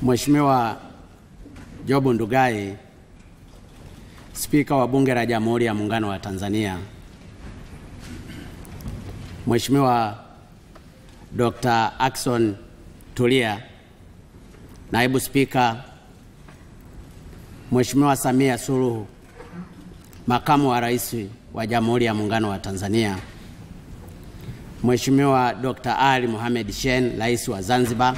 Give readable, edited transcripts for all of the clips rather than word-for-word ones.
Mheshimiwa Job Ndugai, Spika wa Bunge la Jamhuri ya Muungano wa Tanzania, Mheshimiwa Dr. Ackson Tulia, Naibu Spika, Mheshimiwa Samia Suluhu, Makamu wa Rais wa Jamhuri ya Muungano wa Tanzania, Mheshimiwa Dr. Ali Mohamed Shein, Rais wa Zanzibar,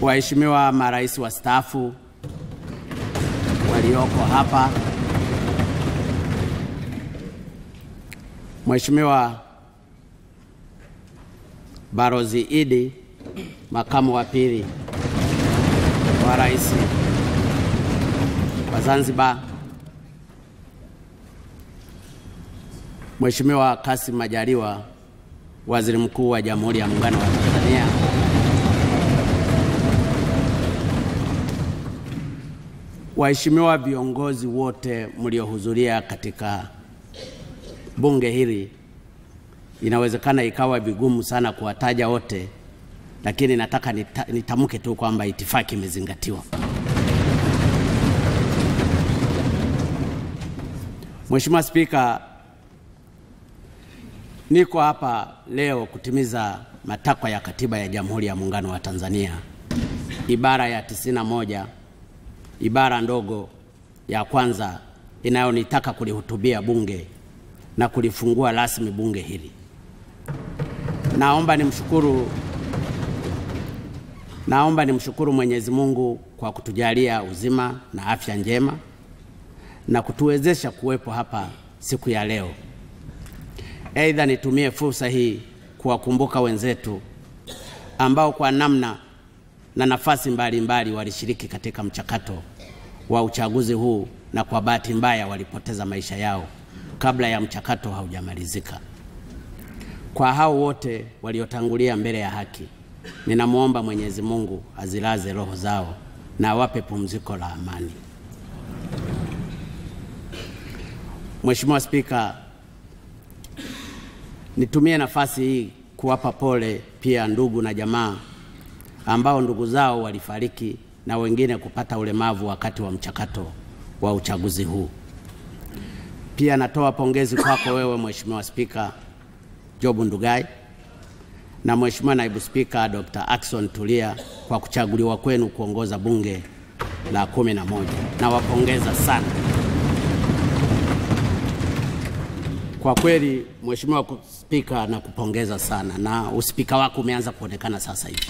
waheshimiwa marais wastaafu walioko hapa, Mheshimiwa Balozi Idi, Makamu wa Pili wa Rais wa Zanzibar, Mheshimiwa Kassim Majaliwa, Waziri Mkuu wa Jamhuri ya Muungano wa Tanzania, waheshimiwa viongozi wote mliohudhuria katika bunge hili. Inawezekana ikawa vigumu sana kuwataja wote, lakini nataka nitamke tu kwamba itifaki imezingatiwa. Mheshimiwa Spika, niko hapa leo kutimiza matakwa ya Katiba ya Jamhuri ya Muungano wa Tanzania, ibara ya 91, ibara ndogo ya kwanza, inayonitaka kulihutubia bunge na kulifungua rasmi bunge hili. Naomba nimshukuru Mwenyezi Mungu kwa kutujalia uzima na afya njema na kutuwezesha kuwepo hapa siku ya leo. Aidha, nitumie fursa hii kuwakumbuka wenzetu ambao kwa namna na nafasi mbalimbali walishiriki katika mchakato wa uchaguzi huu na kwa bahati mbaya walipoteza maisha yao kabla ya mchakato haujamalizika. Kwa hao wote waliotangulia mbele ya haki, ninamuomba Mwenyezi Mungu azilaze roho zao na awape pumziko la amani. Mheshimiwa Spika, nitumie nafasi hii kuwapa pole pia ndugu na jamaa ambao ndugu zao walifariki na wengine kupata ulemavu wakati wa mchakato wa uchaguzi huu. Pia natoa pongezi kwako wewe Mheshimiwa Spika Job Ndugai na Mheshimiwa Naibu Spika Dr. Ackson Tulia kwa kuchaguliwa kwenu kuongoza bunge la 11. Na wapongeza sana. Kwa kweli Mheshimiwa Spika, na kupongeza sana, na uspika wako umeanza kuonekana sasa hivi.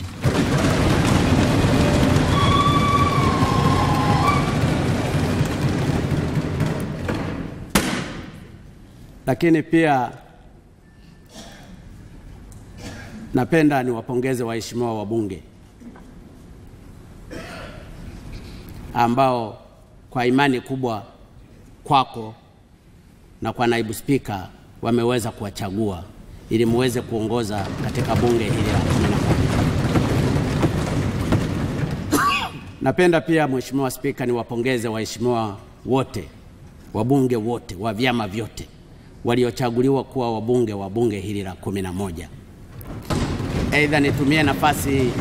Lakini pia napenda niwapongeze waheshimiwa wabunge ambao kwa imani kubwa kwako na kwa naibu spika wameweza kuwachagua ili muweze kuongoza katika bunge hili la 11. Napenda pia Mheshimiwa Spika niwapongeze waheshimiwa wote, wabunge wote wa vyama vyote waliochaguliwa kuwa wabunge wa bunge hili la 11. Aidha, nitumie nafasi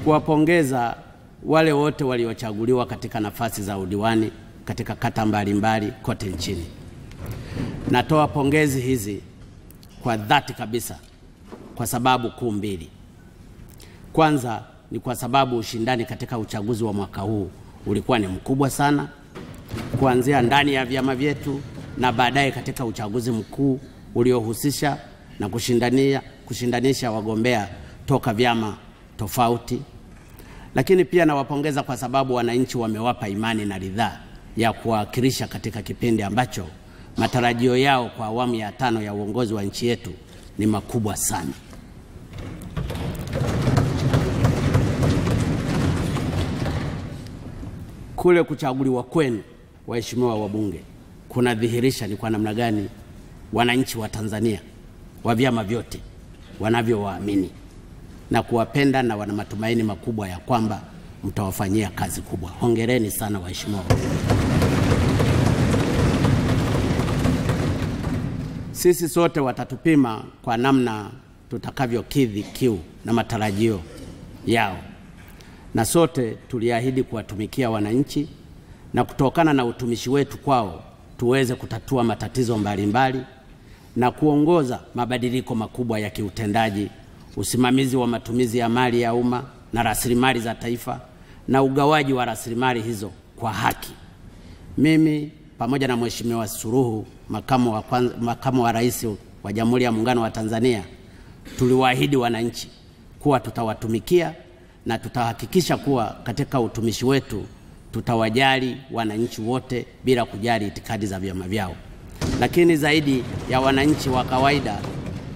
kuwapongeza wale wote waliochaguliwa katika nafasi za udiwani katika kata mbalimbali kote nchini. Natoa pongezi hizi kwa dhati kabisa kwa sababu kuu mbili. Kwanza ni kwa sababu ushindani katika uchaguzi wa mwaka huu ulikuwa ni mkubwa sana, kuanzia ndani ya vyama vyetu na baadaye katika uchaguzi mkuu uliohusisha na kushindanisha wagombea toka vyama tofauti. Lakini pia nawapongeza kwa sababu wananchi wamewapa imani na ridhaa ya kuwakilisha katika kipindi ambacho matarajio yao kwa awamu ya 5 ya uongozi wa nchi yetu ni makubwa sana. Kule kuchaguliwa kwenu waheshimiwa wabunge kunadhihirisha ni kwa namna gani wananchi wa Tanzania wa vyama vyote wanavyowaamini na kuwapenda na wana matumaini makubwa ya kwamba mtawafanyia kazi kubwa. Hongereni sana waheshimiwa. Sisi sote watatupima kwa namna tutakavyokidhi kiu na matarajio yao, na sote tuliahidi kuwatumikia wananchi na kutokana na utumishi wetu kwao tuweze kutatua matatizo mbalimbali na kuongoza mabadiliko makubwa ya kiutendaji, usimamizi wa matumizi ya mali ya umma na rasilimali za taifa na ugawaji wa rasilimali hizo kwa haki. Mimi pamoja na Mheshimiwa Suluhu, makamu wa rais wa Jamhuri ya Muungano wa Tanzania, tuliwaahidi wananchi kuwa tutawatumikia na tutahakikisha kuwa katika utumishi wetu tutawajali wananchi wote bila kujali itikadi za vyama vyao. Lakini zaidi ya wananchi wa kawaida,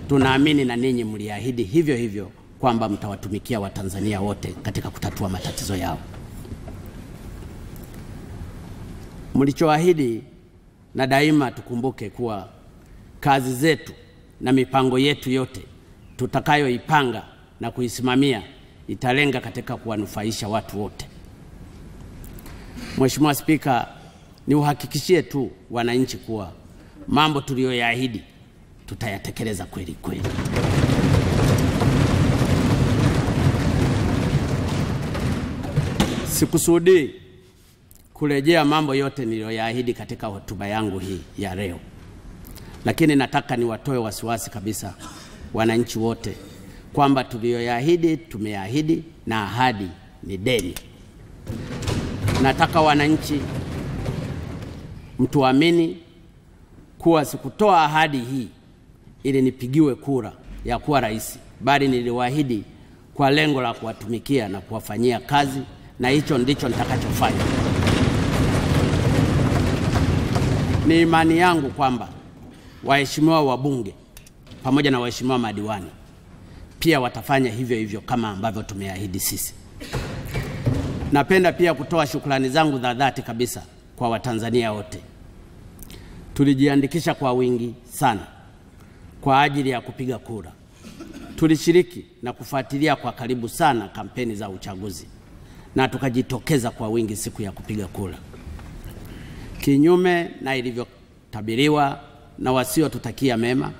tunaamini na ninyi mliahidi hivyo hivyo kwamba mtawatumikia Watanzania wote katika kutatua matatizo yao. Mlichoahidi, na daima tukumbuke kuwa kazi zetu na mipango yetu yote tutakayoipanga na kuisimamia italenga katika kuwanufaisha watu wote. Mheshimiwa Spika, niuhakikishie tu wananchi kuwa mambo tuliyoyaahidi tutayatekeleza kweli kweli. Sikusudi kurejea mambo yote niliyoyaahidi katika hotuba yangu hii ya leo, lakini nataka niwatoe wasiwasi kabisa wananchi wote kwamba tuliyoyaahidi tumeyaahidi na ahadi ni deni. Nataka wananchi mtuamini kuwa sikutoa ahadi hii ili nipigiwe kura ya kuwa rais, bali niliwaahidi kwa lengo la kuwatumikia na kuwafanyia kazi, na hicho ndicho nitakachofanya. Ni imani yangu kwamba waheshimiwa wabunge pamoja na waheshimiwa madiwani pia watafanya hivyo hivyo kama ambavyo tumeahidi sisi. Napenda pia kutoa shukrani zangu za dhati kabisa kwa Watanzania wote. Tulijiandikisha kwa wingi sana kwa ajili ya kupiga kura. Tulishiriki na kufuatilia kwa karibu sana kampeni za uchaguzi na tukajitokeza kwa wingi siku ya kupiga kura. Kinyume na ilivyotabiriwa na wasiotutakia mema,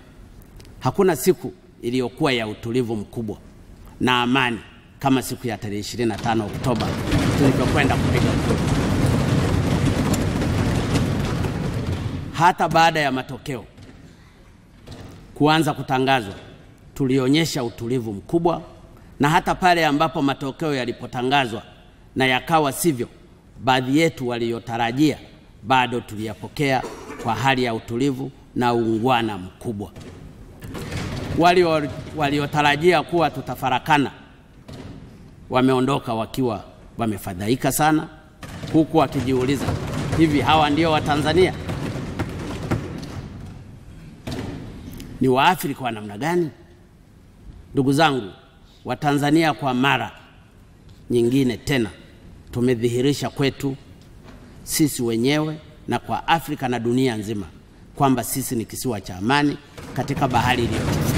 hakuna siku iliyokuwa ya utulivu mkubwa na amani kama siku ya tarehe 25 Oktoba tulipokwenda kupiga kura. Hata baada ya matokeo kuanza kutangazwa, tulionyesha utulivu mkubwa, na hata pale ambapo matokeo yalipotangazwa na yakawa sivyo baadhi yetu waliotarajia, bado tuliyapokea kwa hali ya utulivu na uungwana mkubwa. Waliotarajia kuwa tutafarakana wameondoka wakiwa wamefadhaika sana, huku wakijiuliza, hivi hawa ndio Watanzania? Ni Waafrika wa namna gani? Ndugu zangu, Watanzania kwa mara nyingine tena tumedhihirisha kwetu sisi wenyewe na kwa Afrika na dunia nzima kwamba sisi ni kisiwa cha amani katika bahari iliyotufu.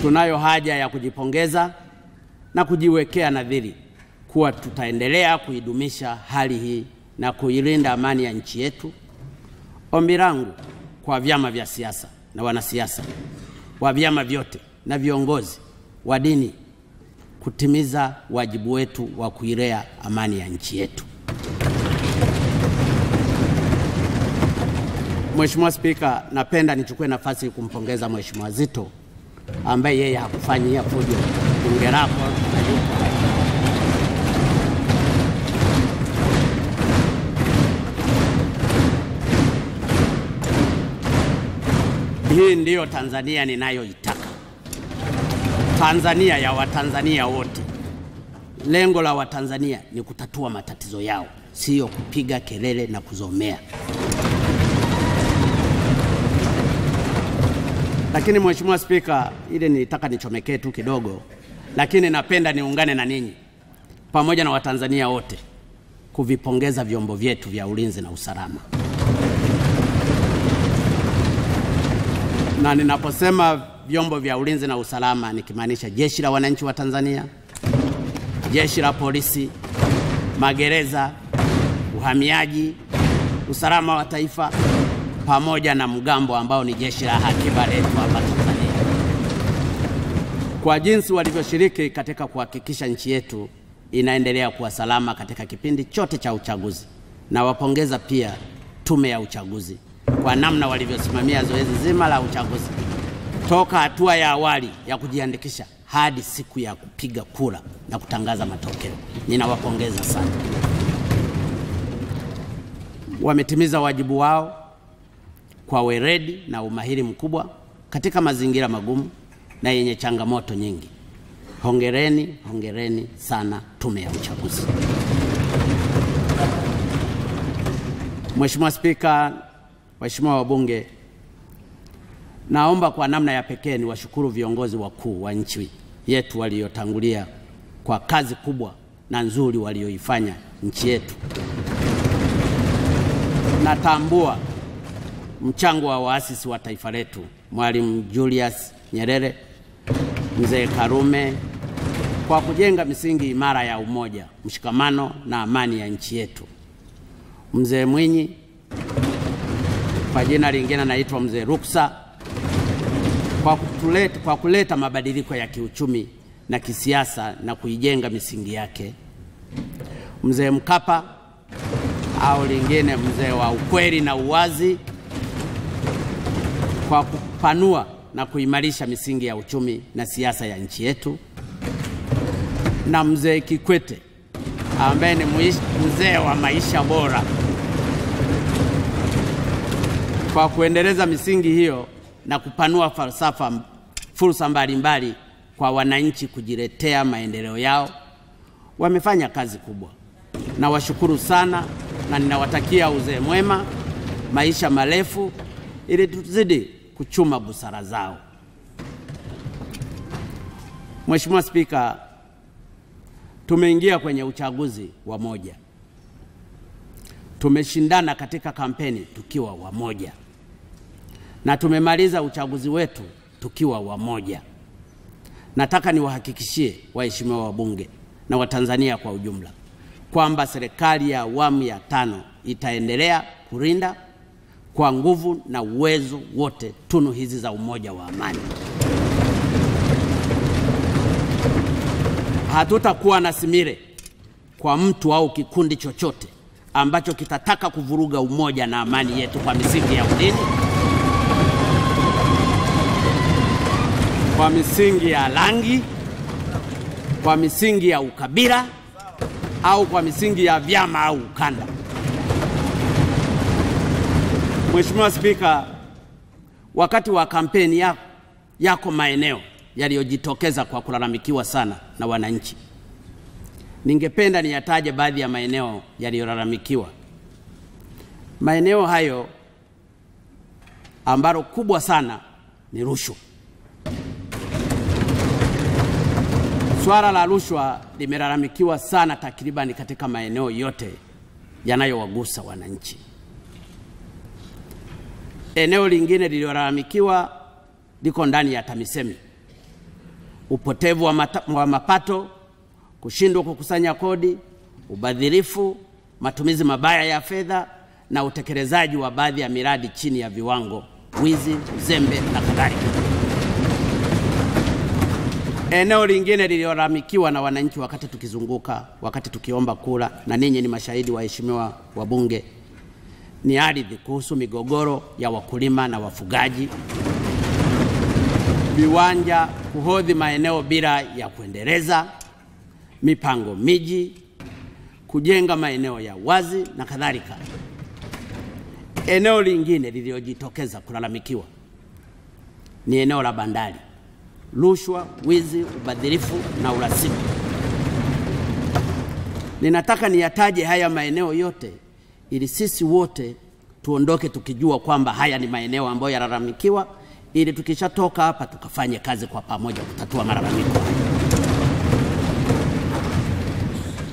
Tunayo haja ya kujipongeza na kujiwekea nadhiri kuwa tutaendelea kuidumisha hali hii na kuilinda amani ya nchi yetu. Ombi langu kwa vyama vya siasa na wanasiasa wa vyama vyote na viongozi wa dini kutimiza wajibu wetu wa kuilea amani ya nchi yetu. Mheshimiwa Spika, napenda nichukue nafasi kumpongeza Mheshimiwa Zitto ambaye yeye hakufanyia fujo bunge lako na yuko. Hii ndiyo Tanzania ninayoitaka. Tanzania ya Watanzania wote. Lengo la Watanzania ni kutatua matatizo yao, sio kupiga kelele na kuzomea. Lakini Mheshimiwa Spika, ile nilitaka nichomekee tu kidogo, lakini napenda niungane na ninyi pamoja na Watanzania wote kuvipongeza vyombo vyetu vya ulinzi na usalama. Na ninaposema vyombo vya ulinzi na usalama nikimaanisha Jeshi la Wananchi wa Tanzania, Jeshi la Polisi, magereza, uhamiaji, usalama wa taifa, pamoja na mgambo ambao ni jeshi la akiba letu hapa Tanzania. Kwa jinsi walivyoshiriki katika kuhakikisha nchi yetu inaendelea kuwa salama katika kipindi chote cha uchaguzi. Na wapongeza pia tume ya uchaguzi kwa namna walivyosimamia zoezi zima la uchaguzi toka hatua ya awali ya kujiandikisha hadi siku ya kupiga kura na kutangaza matokeo. Ninawapongeza sana. Wametimiza wajibu wao kwa weledi na umahiri mkubwa katika mazingira magumu na yenye changamoto nyingi. Hongereni, hongereni sana tume ya uchaguzi. Mheshimiwa Spika, waheshimiwa wabunge, naomba kwa namna ya pekee ni washukuru viongozi wakuu wa nchi yetu waliotangulia kwa kazi kubwa na nzuri walioifanya nchi yetu. Natambua mchango wa waasisi wa taifa letu, Mwalimu Julius Nyerere, Mzee Karume, kwa kujenga misingi imara ya umoja, mshikamano na amani ya nchi yetu. Mzee Mwinyi, kwa jina lingine anaitwa Mzee Ruksa, kwa kuleta mabadiliko ya kiuchumi na kisiasa na kuijenga misingi yake. Mzee Mkapa, au lingine mzee wa ukweli na uwazi, kwa kupanua na kuimarisha misingi ya uchumi na siasa ya nchi yetu. Na Mzee Kikwete, ambaye ni mzee wa maisha bora, kwa kuendeleza misingi hiyo na kupanua fursa mbalimbali kwa wananchi kujiletea maendeleo yao. Wamefanya kazi kubwa. Na washukuru sana na ninawatakia uzee mwema, maisha marefu, ili tuzidi kuchuma busara zao. Mheshimiwa Spika, tumeingia kwenye uchaguzi wa moja. Tumeshindana katika kampeni tukiwa wamoja. Na tumemaliza uchaguzi wetu tukiwa wamoja. Nataka niwahakikishie waheshimiwa wabunge na Watanzania kwa ujumla kwamba serikali ya awamu ya 5 itaendelea kulinda kwa nguvu na uwezo wote tunu hizi za umoja wa amani. Hatutakuwa na simire kwa mtu au kikundi chochote ambacho kitataka kuvuruga umoja na amani yetu kwa misingi ya udini, kwa misingi ya rangi, kwa misingi ya ukabila, au kwa misingi ya vyama au ukanda. Mheshimiwa Spika, wakati wa kampeni yako maeneo yaliyojitokeza kwa kulalamikiwa sana na wananchi. Ningependa niyataje baadhi ya maeneo yaliyolalamikiwa. Maeneo hayo ambalo kubwa sana ni rushwa. Swala la rushwa limelalamikiwa sana takribani katika maeneo yote yanayowagusa wananchi. Eneo lingine lililolalamikiwa liko ndani ya TAMISEMI. Upotevu wa mapato, kushindwa kukusanya kodi, ubadhirifu, matumizi mabaya ya fedha na utekelezaji wa baadhi ya miradi chini ya viwango, wizi, uzembe na kadhalika. Eneo lingine lililolalamikiwa na wananchi wakati tukizunguka, wakati tukiomba kura, na ninyi ni mashahidi waheshimiwa wabunge, ni ardhi, kuhusu migogoro ya wakulima na wafugaji, viwanja, kuhodhi maeneo bila ya kuendeleza, mipango miji, kujenga maeneo ya wazi na kadhalika. Eneo lingine lililojitokeza kulalamikiwa ni eneo la bandari, rushwa, wizi, ubadhirifu na urasimu. Ninataka niyataje haya maeneo yote ili sisi wote tuondoke tukijua kwamba haya ni maeneo ambayo yanalalamikiwa, ili tukishatoka hapa tukafanye kazi kwa pamoja kutatua malalamiko.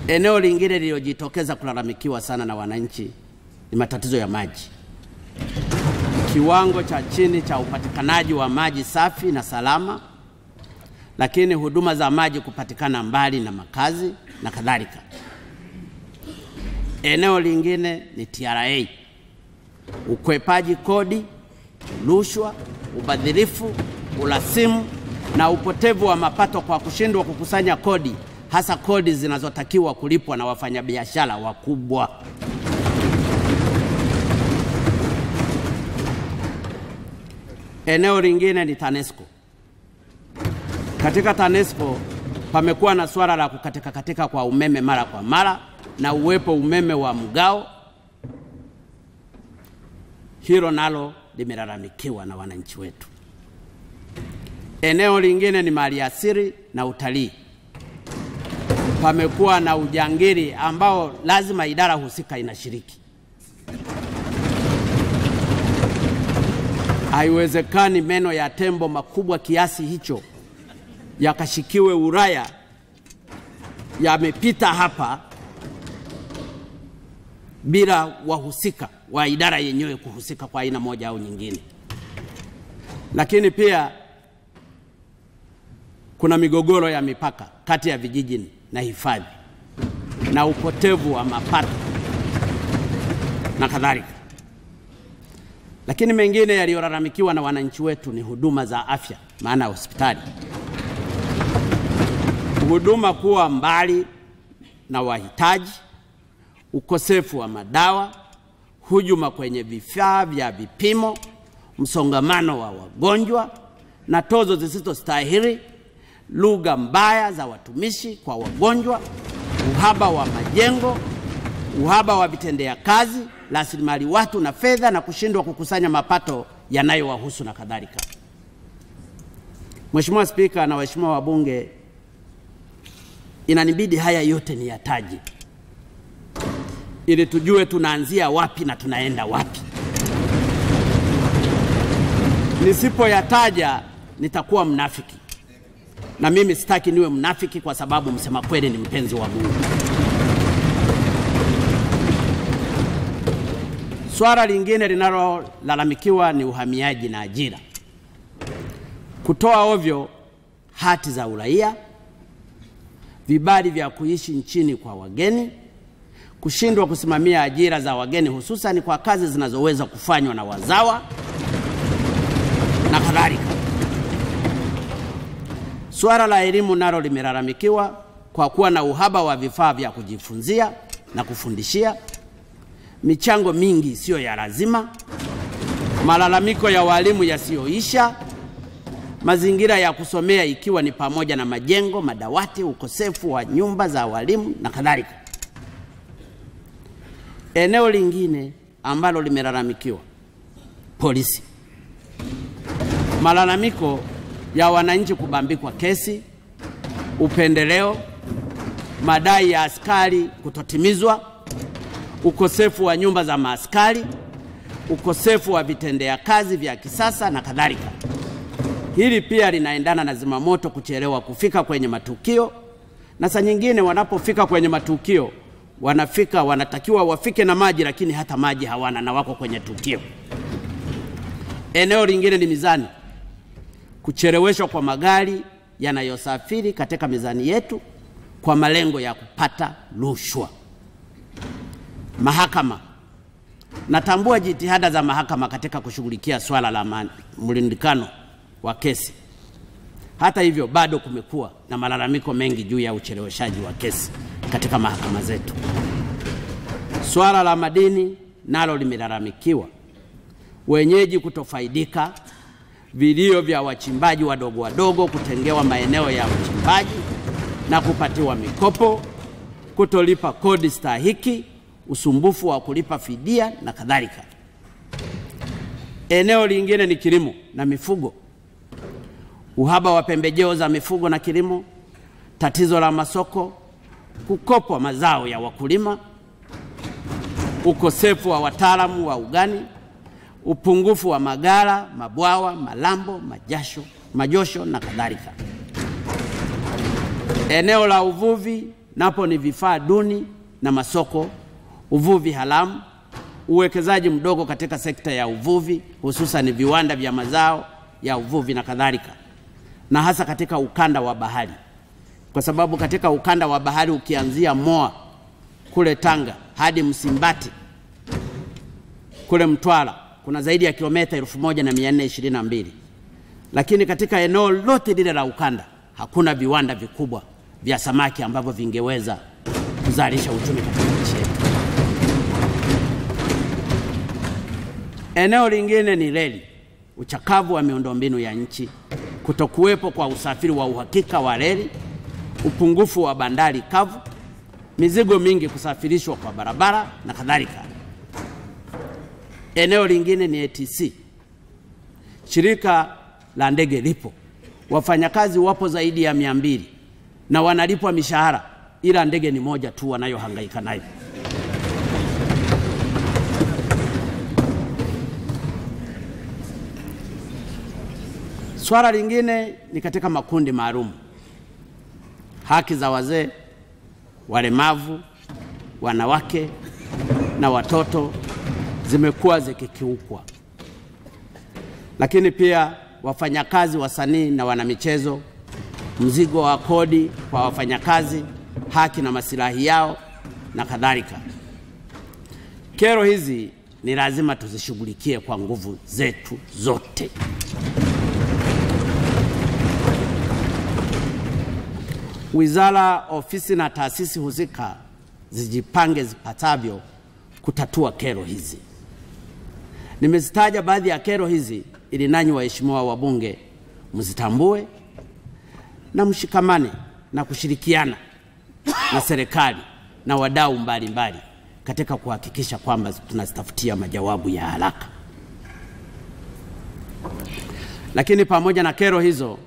Eneo lingine lililojitokeza kulalamikiwa sana na wananchi ni matatizo ya maji. Kiwango cha chini cha upatikanaji wa maji safi na salama, lakini huduma za maji kupatikana mbali na makazi na kadhalika. Eneo lingine ni TRA. ukwepaji kodi, rushwa, ubadhirifu, urasimu na upotevu wa mapato kwa kushindwa kukusanya kodi, hasa kodi zinazotakiwa kulipwa na wafanyabiashara wakubwa. Eneo lingine ni TANESCO. Katika TANESCO pamekuwa na swala la kukatika kwa umeme mara kwa mara na uwepo umeme wa mgao. Hilo nalo limelalamikiwa na wananchi wetu. Eneo lingine ni maliasili na utalii. Pamekuwa na ujangili ambao lazima idara husika inashiriki. Haiwezekani meno ya tembo makubwa kiasi hicho yakashikiwe Ulaya, yamepita hapa bila wahusika wa idara yenyewe kuhusika kwa aina moja au nyingine. Lakini pia kuna migogoro ya mipaka kati ya vijiji na hifadhi na upotevu wa mapato na kadhalika. Lakini mengine yaliyolalamikiwa na wananchi wetu ni huduma za afya, maana hospitali. Huduma kuwa mbali na wahitaji, ukosefu wa madawa, hujuma kwenye vifaa vya vipimo, msongamano wa wagonjwa na tozo zisizostahili, lugha mbaya za watumishi kwa wagonjwa, uhaba wa majengo, uhaba wa vitendea kazi, rasilimali watu na fedha, na kushindwa kukusanya mapato yanayowahusu na kadhalika. Mheshimiwa Spika na waheshimiwa wabunge, inanibidi haya yote niyataje ili tujue tunaanzia wapi na tunaenda wapi. Nisipoyataja nitakuwa mnafiki, na mimi sitaki niwe mnafiki, kwa sababu msema kweli ni mpenzi wa Mungu. Swala lingine linalolalamikiwa ni uhamiaji na ajira. Kutoa ovyo hati za uraia, vibali vya kuishi nchini kwa wageni, kushindwa kusimamia ajira za wageni hususan kwa kazi zinazoweza kufanywa na wazawa na kadhalika. Swala la elimu nalo limelalamikiwa kwa kuwa na uhaba wa vifaa vya kujifunzia na kufundishia, michango mingi sio ya lazima, malalamiko ya walimu yasiyoisha, mazingira ya kusomea ikiwa ni pamoja na majengo, madawati, ukosefu wa nyumba za walimu na kadhalika. Eneo lingine ambalo limelalamikiwa, polisi. Malalamiko ya wananchi kubambikwa kesi, upendeleo, madai ya askari kutotimizwa, ukosefu wa nyumba za maaskari, ukosefu wa vitendea kazi vya kisasa na kadhalika. Hili pia linaendana na zimamoto kuchelewa kufika kwenye matukio, na saa nyingine wanapofika kwenye matukio wanatakiwa wafike na maji, lakini hata maji hawana na wako kwenye tukio. Eneo lingine ni mizani. Kucheleweshwa kwa magari yanayosafiri katika mizani yetu kwa malengo ya kupata rushwa. Mahakama. Natambua jitihada za mahakama katika kushughulikia swala la mlindikano wa kesi. Hata hivyo bado kumekuwa na malalamiko mengi juu ya ucheleweshaji wa kesi katika mahakama zetu. Swala la madini nalo limelalamikiwa. Wenyeji kutofaidika, vilio vya wachimbaji wadogo wadogo kutengewa maeneo ya uchimbaji na kupatiwa mikopo, kutolipa kodi stahiki, usumbufu wa kulipa fidia na kadhalika. Eneo lingine ni kilimo na mifugo. Uhaba wa pembejeo za mifugo na kilimo, tatizo la masoko, kukopwa mazao ya wakulima, ukosefu wa wataalamu wa ugani, upungufu wa magala, mabwawa, malambo, majosho na kadhalika. Eneo la uvuvi napo ni vifaa duni na masoko, uvuvi haramu, uwekezaji mdogo katika sekta ya uvuvi, hususan viwanda vya mazao ya uvuvi na kadhalika, na hasa katika ukanda wa bahari. Kwa sababu katika ukanda wa bahari ukianzia Moa kule Tanga hadi Msimbati kule Mtwara kuna zaidi ya kilomita 1422, lakini katika eneo lote lile la ukanda hakuna viwanda vikubwa vya samaki ambavyo vingeweza kuzalisha uchumi katika nchi yetu. Eneo lingine ni reli, uchakavu wa miundombinu ya nchi, kutokuwepo kwa usafiri wa uhakika wa reli, upungufu wa bandari kavu, mizigo mingi kusafirishwa kwa barabara na kadhalika. Eneo lingine ni ATC. Shirika la ndege lipo, wafanyakazi wapo zaidi ya 200 na wanalipwa mishahara, ila ndege ni moja tu wanayohangaika nayo. Swala lingine ni katika makundi maalum. Haki za wazee, walemavu, wanawake na watoto zimekuwa zikikiukwa. Lakini pia wafanyakazi, wasanii na wanamichezo, mzigo wa kodi kwa wafanyakazi, haki na masilahi yao na kadhalika. Kero hizi ni lazima tuzishughulikie kwa nguvu zetu zote. Wizara, ofisi na taasisi husika zijipange zipatavyo kutatua kero hizi. Nimezitaja baadhi ya kero hizi ili nanyi waheshimiwa wabunge mzitambue na mshikamane na kushirikiana na serikali na wadau mbalimbali katika kuhakikisha kwamba tunazitafutia majawabu ya haraka. Lakini pamoja na kero hizo,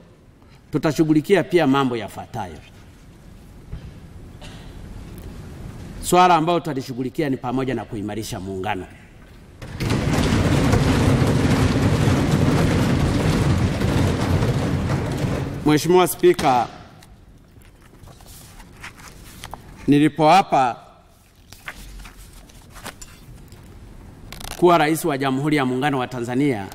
tutashughulikia pia mambo yafuatayo. Swala ambalo tutalishughulikia ni pamoja na kuimarisha muungano. Mheshimiwa Spika, nilipoapa kuwa rais wa Jamhuri ya Muungano wa Tanzania,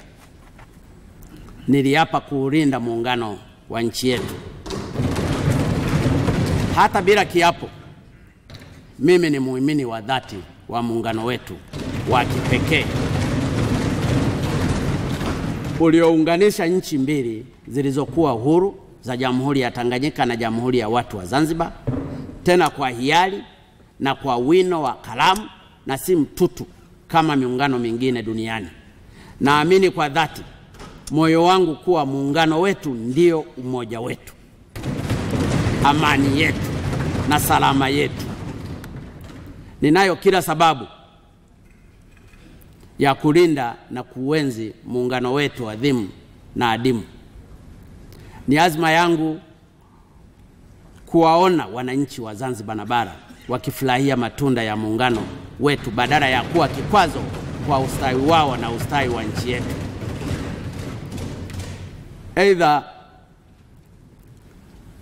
niliapa kuulinda muungano wa nchi yetu. Hata bila kiapo, mimi ni muumini wa dhati wa muungano wetu wa kipekee uliounganisha nchi mbili zilizokuwa huru za Jamhuri ya Tanganyika na Jamhuri ya Watu wa Zanzibar, tena kwa hiari na kwa wino wa kalamu na si mtutu kama miungano mingine duniani. Naamini kwa dhati moyo wangu kuwa muungano wetu ndio umoja wetu, amani yetu na salama yetu. Ninayo kila sababu ya kulinda na kuenzi muungano wetu adhimu na adimu. Ni azma yangu kuwaona wananchi wa Zanzibar na bara wakifurahia matunda ya muungano wetu badala ya kuwa kikwazo kwa ustawi wao na ustawi wa nchi yetu. Aidha,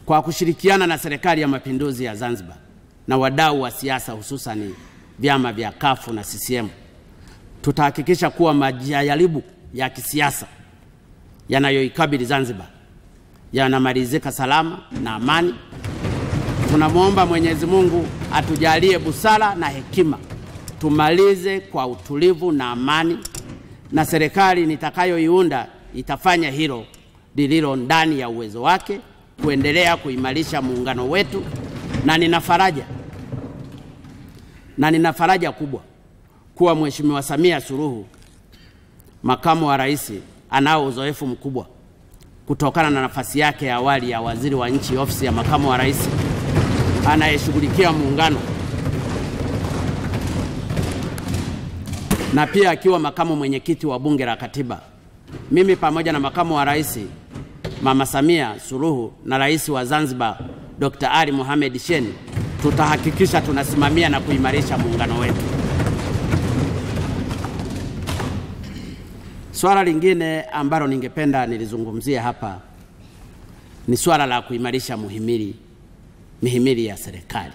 kwa kushirikiana na Serikali ya Mapinduzi ya Zanzibar na wadau wa siasa, hususani vyama vya CUF na CCM, tutahakikisha kuwa majaribu ya kisiasa yanayoikabili Zanzibar yanamalizika salama na amani. Tunamwomba Mwenyezi Mungu atujalie busara na hekima tumalize kwa utulivu na amani, na serikali nitakayoiunda itafanya hilo lililo ndani ya uwezo wake kuendelea kuimarisha muungano wetu, na nina faraja kubwa kuwa Mheshimiwa Samia Suluhu, makamu wa rais, anao uzoefu mkubwa kutokana na nafasi yake ya awali ya waziri wa nchi ofisi ya makamu wa rais anayeshughulikia muungano, na pia akiwa makamu mwenyekiti wa Bunge la Katiba. Mimi pamoja na makamu wa rais Mama Samia Suluhu na rais wa Zanzibar Dr. Ali Mohamed Shein tutahakikisha tunasimamia na kuimarisha muungano wetu. Swala lingine ambalo ningependa nilizungumzia hapa ni swala la kuimarisha mihimili ya serikali.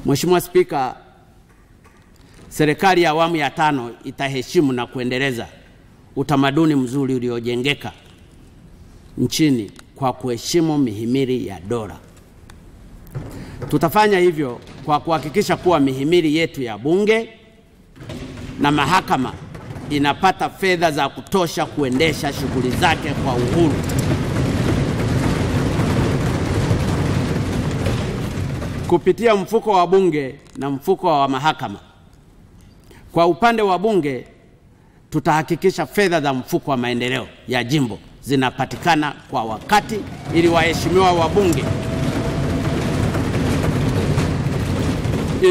Mheshimiwa Spika, serikali ya awamu ya 5 itaheshimu na kuendeleza utamaduni mzuri uliojengeka nchini kwa kuheshimu mihimili ya dola. Tutafanya hivyo kwa kuhakikisha kuwa mihimili yetu ya Bunge, na mahakama inapata fedha za kutosha kuendesha shughuli zake kwa uhuru. Kupitia mfuko wa Bunge na mfuko wa mahakama. Kwa upande wa Bunge, tutahakikisha fedha za mfuko wa maendeleo ya jimbo zinapatikana kwa wakati ili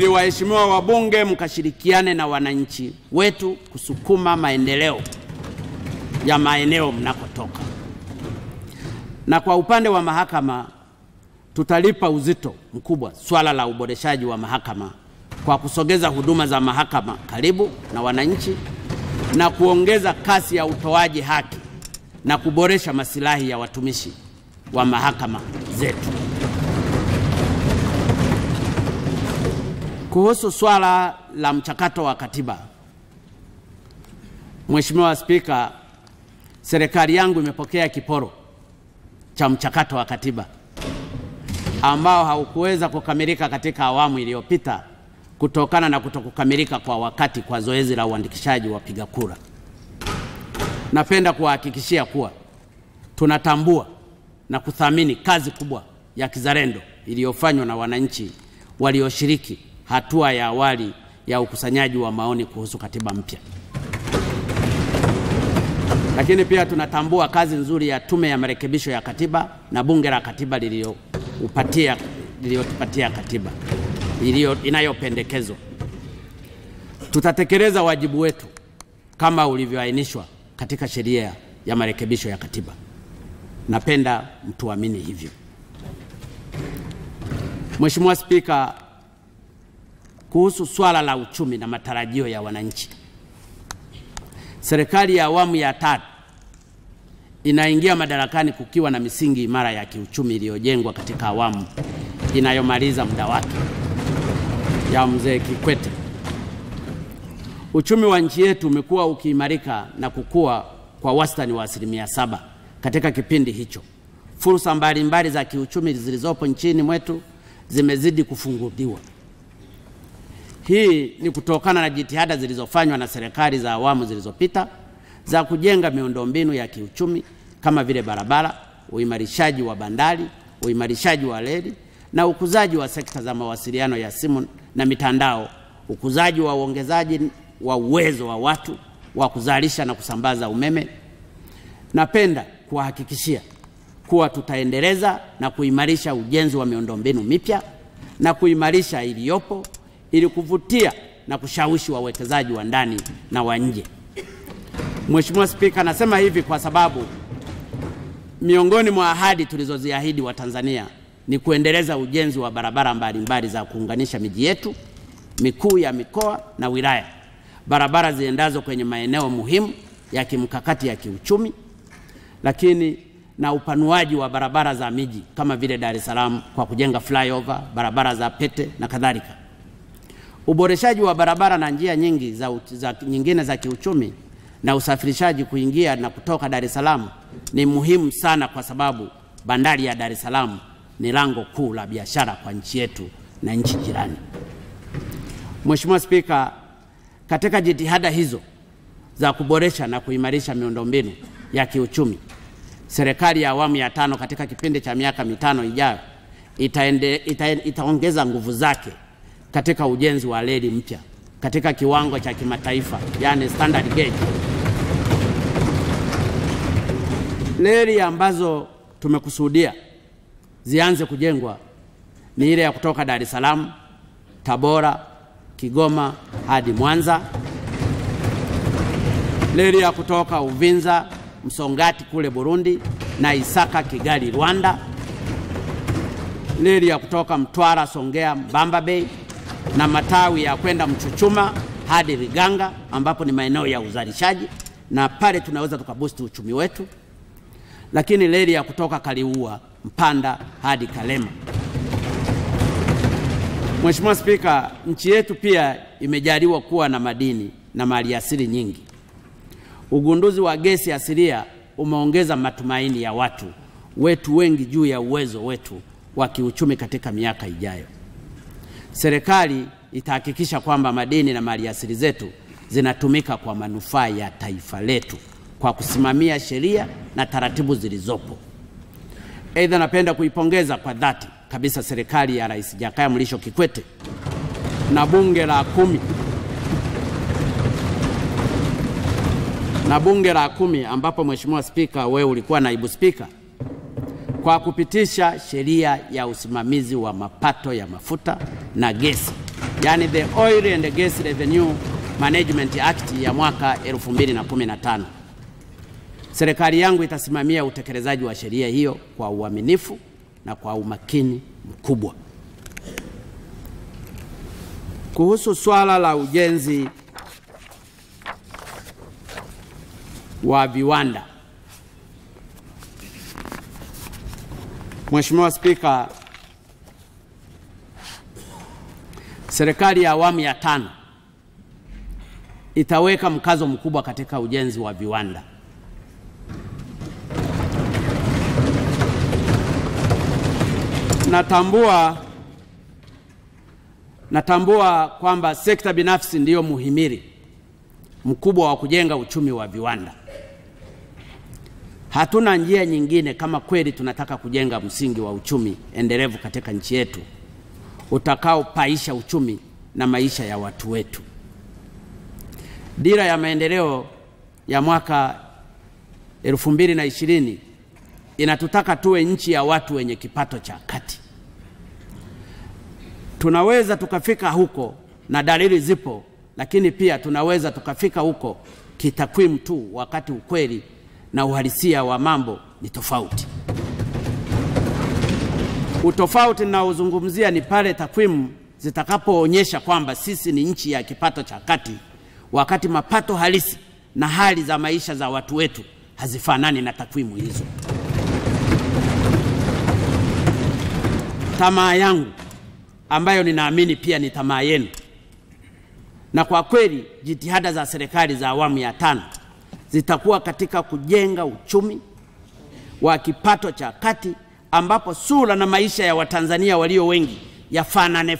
waheshimiwa wabunge mkashirikiane na wananchi wetu kusukuma maendeleo ya maeneo mnakotoka. Na kwa upande wa mahakama, tutalipa uzito mkubwa swala la uboreshaji wa mahakama kwa kusogeza huduma za mahakama karibu na wananchi na kuongeza kasi ya utoaji haki na kuboresha masilahi ya watumishi wa mahakama zetu. Kuhusu swala la mchakato wa katiba, Mheshimiwa Spika, serikali yangu imepokea kiporo cha mchakato wa katiba ambao haukuweza kukamilika katika awamu iliyopita kutokana na kutokukamilika kwa wakati kwa zoezi la uandikishaji wa wapiga kura. Napenda kuhakikishia kuwa tunatambua na kuthamini kazi kubwa ya kizalendo iliyofanywa na wananchi walioshiriki hatua ya awali ya ukusanyaji wa maoni kuhusu katiba mpya. Lakini pia tunatambua kazi nzuri ya Tume ya Marekebisho ya Katiba na Bunge la Katiba liliyotupatia katiba inayopendekezwa. Tutatekeleza wajibu wetu kama ulivyoainishwa katika sheria ya marekebisho ya katiba. Napenda mtuamini hivyo. Mheshimiwa Spika, kuhusu swala la uchumi na matarajio ya wananchi, serikali ya awamu ya 3 inaingia madarakani kukiwa na misingi imara ya kiuchumi iliyojengwa katika awamu inayomaliza muda wake ya Mzee Kikwete. Uchumi wa nchi yetu umekuwa ukiimarika na kukua kwa wastani wa 7% katika kipindi hicho. Fursa mbalimbali za kiuchumi zilizopo nchini mwetu zimezidi kufunguliwa. Hii ni kutokana na jitihada zilizofanywa na serikali za awamu zilizopita za kujenga miundombinu ya kiuchumi kama vile barabara, uimarishaji wa bandari, uimarishaji wa reli na ukuzaji wa sekta za mawasiliano ya simu na mitandao, ukuzaji wa uongezaji wa uwezo wa watu wa kuzalisha na kusambaza umeme. Napenda kuhakikishia kuwa tutaendeleza na kuimarisha ujenzi wa miundombinu mipya na kuimarisha iliyopo ili kuvutia na kushawishi wawekezaji wa ndani na wa nje. Mheshimiwa Spika, nasema hivi kwa sababu miongoni mwa ahadi tulizoziahidi wa Tanzania ni kuendeleza ujenzi wa barabara mbalimbali za kuunganisha miji yetu mikuu ya mikoa na wilaya, barabara ziendazo kwenye maeneo muhimu ya kimkakati ya kiuchumi, lakini na upanuaji wa barabara za miji kama vile Dar es Salaam kwa kujenga flyover, barabara za pete na kadhalika. Uboreshaji wa barabara na njia nyingi nyingine za kiuchumi na usafirishaji kuingia na kutoka Dar es Salaam ni muhimu sana kwa sababu bandari ya Dar es Salaam ni lango kuu la biashara kwa nchi yetu na nchi jirani. Mheshimiwa Spika, katika jitihada hizo za kuboresha na kuimarisha miundombinu ya kiuchumi, serikali ya awamu ya 5 katika kipindi cha miaka 5 ijayo itaongeza nguvu zake katika ujenzi wa reli mpya katika kiwango cha kimataifa, yani standard gauge. Reli ambazo tumekusudia zianze kujengwa ni ile ya kutoka Dar es Salaam, Tabora, Kigoma hadi Mwanza, reli ya kutoka Uvinza, Msongati kule Burundi na Isaka, Kigali, Rwanda, reli ya kutoka Mtwara, Songea, Mbamba Bay na matawi ya kwenda Mchuchuma hadi Riganga ambapo ni maeneo ya uzalishaji na pale tunaweza tukaboost uchumi wetu, lakini reli ya kutoka Kaliua, Mpanda hadi Kalema. Mheshimiwa Spika, nchi yetu pia imejaliwa kuwa na madini na maliasili nyingi. Ugunduzi wa gesi asilia umeongeza matumaini ya watu wetu wengi juu ya uwezo wetu wa kiuchumi katika miaka ijayo. Serikali itahakikisha kwamba madini na maliasili zetu zinatumika kwa manufaa ya taifa letu kwa kusimamia sheria na taratibu zilizopo. Aidha, napenda kuipongeza kwa dhati kabisa serikali ya Rais Jakaya Mrisho Kikwete na bunge la kumi ambapo Mheshimiwa Spika, wewe ulikuwa naibu spika, kwa kupitisha sheria ya usimamizi wa mapato ya mafuta na gesi, yani the Oil and Gas Revenue Management Act ya mwaka 2015. Serikali yangu itasimamia utekelezaji wa sheria hiyo kwa uaminifu na kwa umakini mkubwa. Kuhusu swala la ujenzi wa viwanda, Mheshimiwa Spika, serikali ya awamu ya 5 itaweka mkazo mkubwa katika ujenzi wa viwanda. Natambua kwamba sekta binafsi ndiyo muhimili mkubwa wa kujenga uchumi wa viwanda. Hatuna njia nyingine kama kweli tunataka kujenga msingi wa uchumi endelevu katika nchi yetu utakaopaisha uchumi na maisha ya watu wetu. Dira ya maendeleo ya mwaka 2020 inatutaka tuwe nchi ya watu wenye kipato cha kati. Tunaweza tukafika huko na dalili zipo, lakini pia tunaweza tukafika huko kitakwimu tu, wakati ukweli na uhalisia wa mambo ni tofauti. Utofauti ninaozungumzia ni pale takwimu zitakapoonyesha kwamba sisi ni nchi ya kipato cha kati, wakati mapato halisi na hali za maisha za watu wetu hazifanani na takwimu hizo. Tamaa yangu, ambayo ninaamini pia ni tamaa yenu, na kwa kweli jitihada za serikali za awamu ya 5 zitakuwa katika kujenga uchumi wa kipato cha kati ambapo sura na maisha ya Watanzania walio wengi yafanane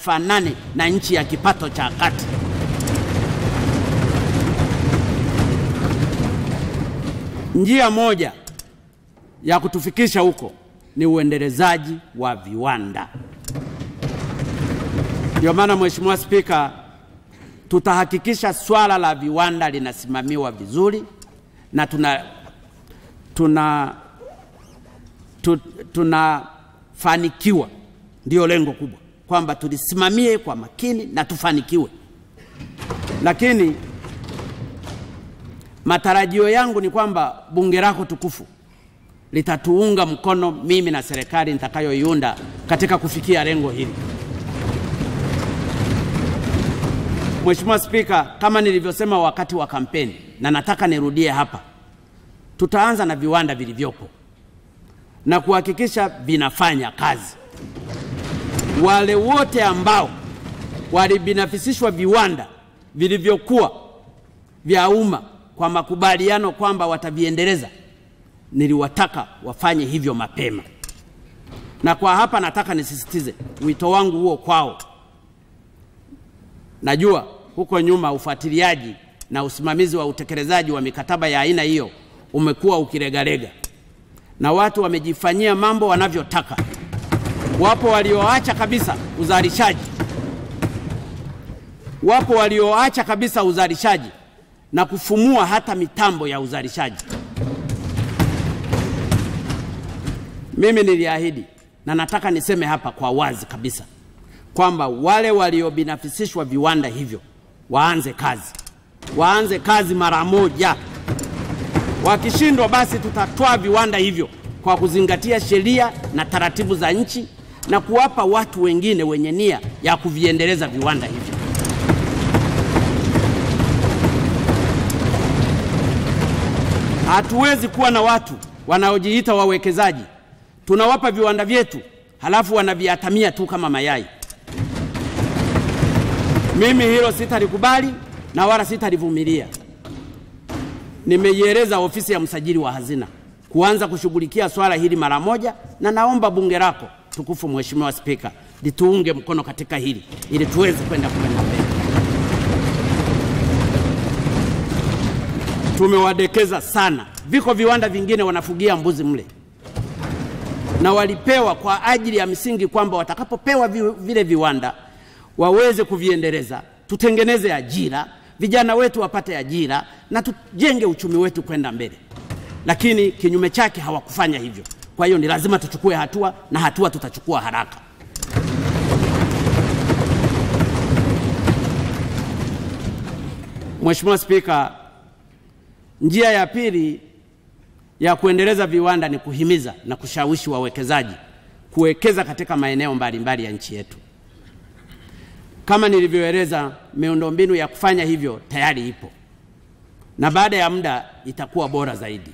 na nchi ya kipato cha kati. Njia moja ya kutufikisha huko ni uendelezaji wa viwanda. Ndio maana Mheshimiwa Spika, tutahakikisha swala la viwanda linasimamiwa vizuri, na tunafanikiwa. Ndio lengo kubwa, kwamba tulisimamie kwa makini na tufanikiwe. Lakini matarajio yangu ni kwamba bunge lako tukufu litatuunga mkono mimi na serikali nitakayoiunda katika kufikia lengo hili. Mheshimiwa Spika, kama nilivyosema wakati wa kampeni, na nataka nirudie hapa, tutaanza na viwanda vilivyopo na kuhakikisha vinafanya kazi. Wale wote ambao walibinafisishwa viwanda vilivyokuwa vya umma kwa makubaliano kwamba wataviendeleza, niliwataka wafanye hivyo mapema. Na kwa hapa nataka nisisitize wito wangu huo kwao. Najua huko nyuma ufuatiliaji na usimamizi wa utekelezaji wa mikataba ya aina hiyo umekuwa ukiregalega, na watu wamejifanyia mambo wanavyotaka. Wapo walioacha kabisa uzalishaji, na kufumua hata mitambo ya uzalishaji. Mimi niliahidi, na nataka niseme hapa kwa wazi kabisa, kwamba wale waliobinafisishwa viwanda hivyo waanze kazi mara moja. Wakishindwa, basi tutatoa viwanda hivyo kwa kuzingatia sheria na taratibu za nchi na kuwapa watu wengine wenye nia ya kuviendeleza viwanda hivyo. Hatuwezi kuwa na watu wanaojiita wawekezaji, tunawapa viwanda vyetu halafu wanaviatamia tu kama mayai. Mimi hilo sitalikubali na wala sitalivumilia. Nimeieleza ofisi ya msajili wa hazina kuanza kushughulikia swala hili mara moja, na naomba bunge lako tukufu, Mheshimiwa Spika, lituunge mkono katika hili ili tuweze kwenda mbele. tumewadekeza sana. Viko viwanda vingine wanafugia mbuzi mle, na walipewa kwa ajili ya misingi kwamba watakapopewa vile viwanda waweze kuviendeleza, tutengeneze ajira, vijana wetu wapate ajira na tujenge uchumi wetu kwenda mbele. Lakini kinyume chake hawakufanya hivyo. Kwa hiyo ni lazima tuchukue hatua, na hatua tutachukua haraka. Mheshimiwa Spika, njia ya pili ya kuendeleza viwanda ni kuhimiza na kushawishi wawekezaji kuwekeza katika maeneo mbalimbali ya nchi yetu. Kama nilivyoeleza, miundombinu ya kufanya hivyo tayari ipo, na baada ya muda itakuwa bora zaidi.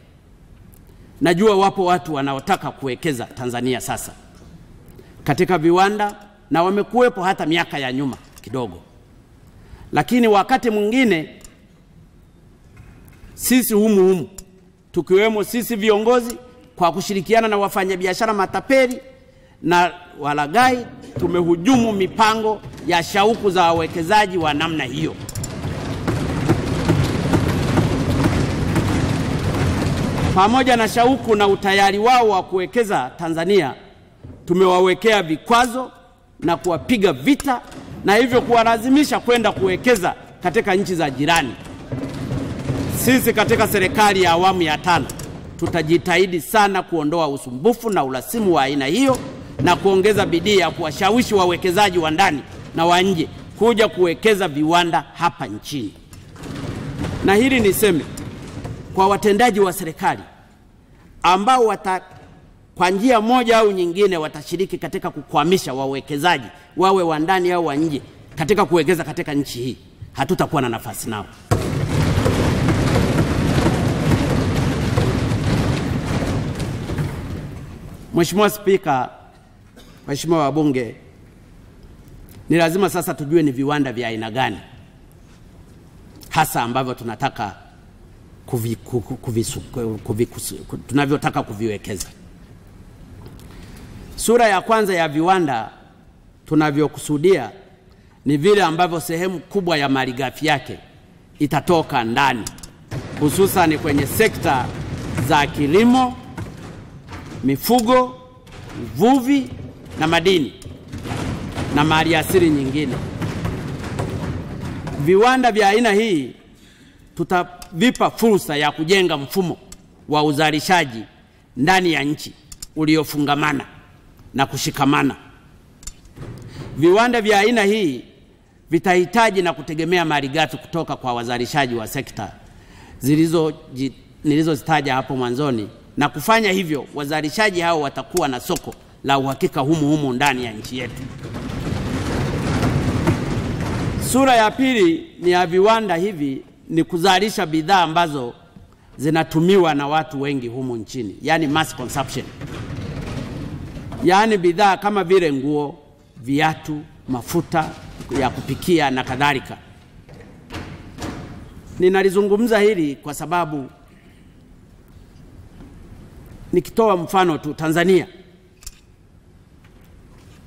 Najua wapo watu wanaotaka kuwekeza Tanzania sasa katika viwanda, na wamekuwepo hata miaka ya nyuma kidogo. Lakini wakati mwingine sisi humu tukiwemo sisi viongozi, kwa kushirikiana na wafanyabiashara matapeli na walaghai, tumehujumu mipango ya shauku za wawekezaji wa namna hiyo. Pamoja na shauku na utayari wao wa kuwekeza Tanzania, tumewawekea vikwazo na kuwapiga vita, na hivyo kuwalazimisha kwenda kuwekeza katika nchi za jirani. Sisi katika serikali ya awamu ya 5 tutajitahidi sana kuondoa usumbufu na urasimu wa aina hiyo, na kuongeza bidii ya kuwashawishi wawekezaji wa ndani na wa nje kuja kuwekeza viwanda hapa nchini. Na hili niseme kwa watendaji wa serikali ambao kwa njia moja au nyingine watashiriki katika kukwamisha wawekezaji, wawe wa ndani au wa nje, katika kuwekeza katika nchi hii, hatutakuwa na nafasi nao. Mheshimiwa Spika, Mheshimiwa wabunge, ni lazima sasa tujue ni viwanda vya aina gani hasa ambavyo tunataka tunavyotaka kuviwekeza. Sura ya kwanza ya viwanda tunavyokusudia ni vile ambavyo sehemu kubwa ya malighafi yake itatoka ndani, hususan kwenye sekta za kilimo, mifugo, uvuvi na madini na maliasili nyingine. Viwanda vya aina hii tutavipa fursa ya kujenga mfumo wa uzalishaji ndani ya nchi uliofungamana na kushikamana. Viwanda vya aina hii vitahitaji na kutegemea malighafi kutoka kwa wazalishaji wa sekta nilizozitaja hapo mwanzoni, na kufanya hivyo wazalishaji hao watakuwa na soko la uhakika humu ndani ya nchi yetu. Sura ya pili ni ya viwanda hivi ni kuzalisha bidhaa ambazo zinatumiwa na watu wengi humu nchini, yani mass consumption. Yani bidhaa kama vile nguo, viatu, mafuta ya kupikia na kadhalika. Ninalizungumza hili kwa sababu nikitoa mfano tu, Tanzania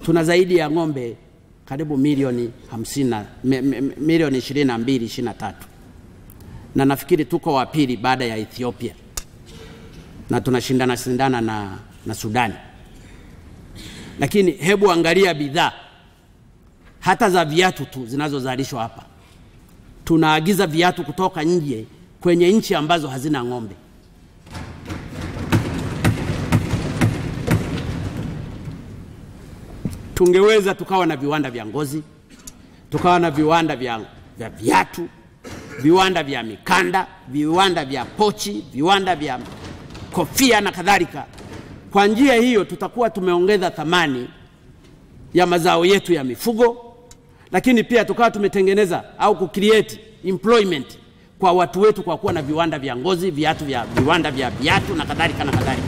tuna zaidi ya ng'ombe karibu milioni 22-23, na nafikiri tuko wa pili baada ya Ethiopia, na tunashindana na Sudani. Lakini hebu angalia bidhaa hata za viatu tu zinazozalishwa hapa. Tunaagiza viatu kutoka nje kwenye nchi ambazo hazina ng'ombe. Tungeweza tukawa na viwanda vya ngozi, tukawa na viwanda vya viatu, viwanda vya mikanda, viwanda vya pochi, viwanda vya kofia na kadhalika. Kwa njia hiyo tutakuwa tumeongeza thamani ya mazao yetu ya mifugo, lakini pia tukawa tumetengeneza au kucreate employment kwa watu wetu kwa kuwa na viwanda vya ngozi, viwanda vya viatu na kadhalika na kadhalika.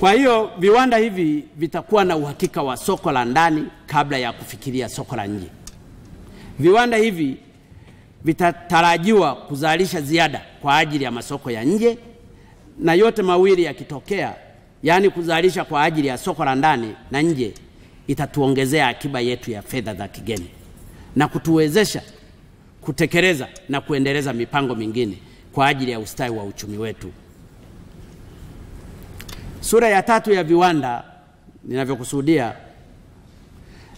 Kwa hiyo viwanda hivi vitakuwa na uhakika wa soko la ndani kabla ya kufikiria soko la nje. Viwanda hivi vitatarajiwa kuzalisha ziada kwa ajili ya masoko ya nje, na yote mawili yakitokea, yani kuzalisha kwa ajili ya soko la ndani na nje, itatuongezea akiba yetu ya fedha za kigeni na kutuwezesha kutekeleza na kuendeleza mipango mingine kwa ajili ya ustawi wa uchumi wetu. Sura ya 3 ya viwanda ninavyokusudia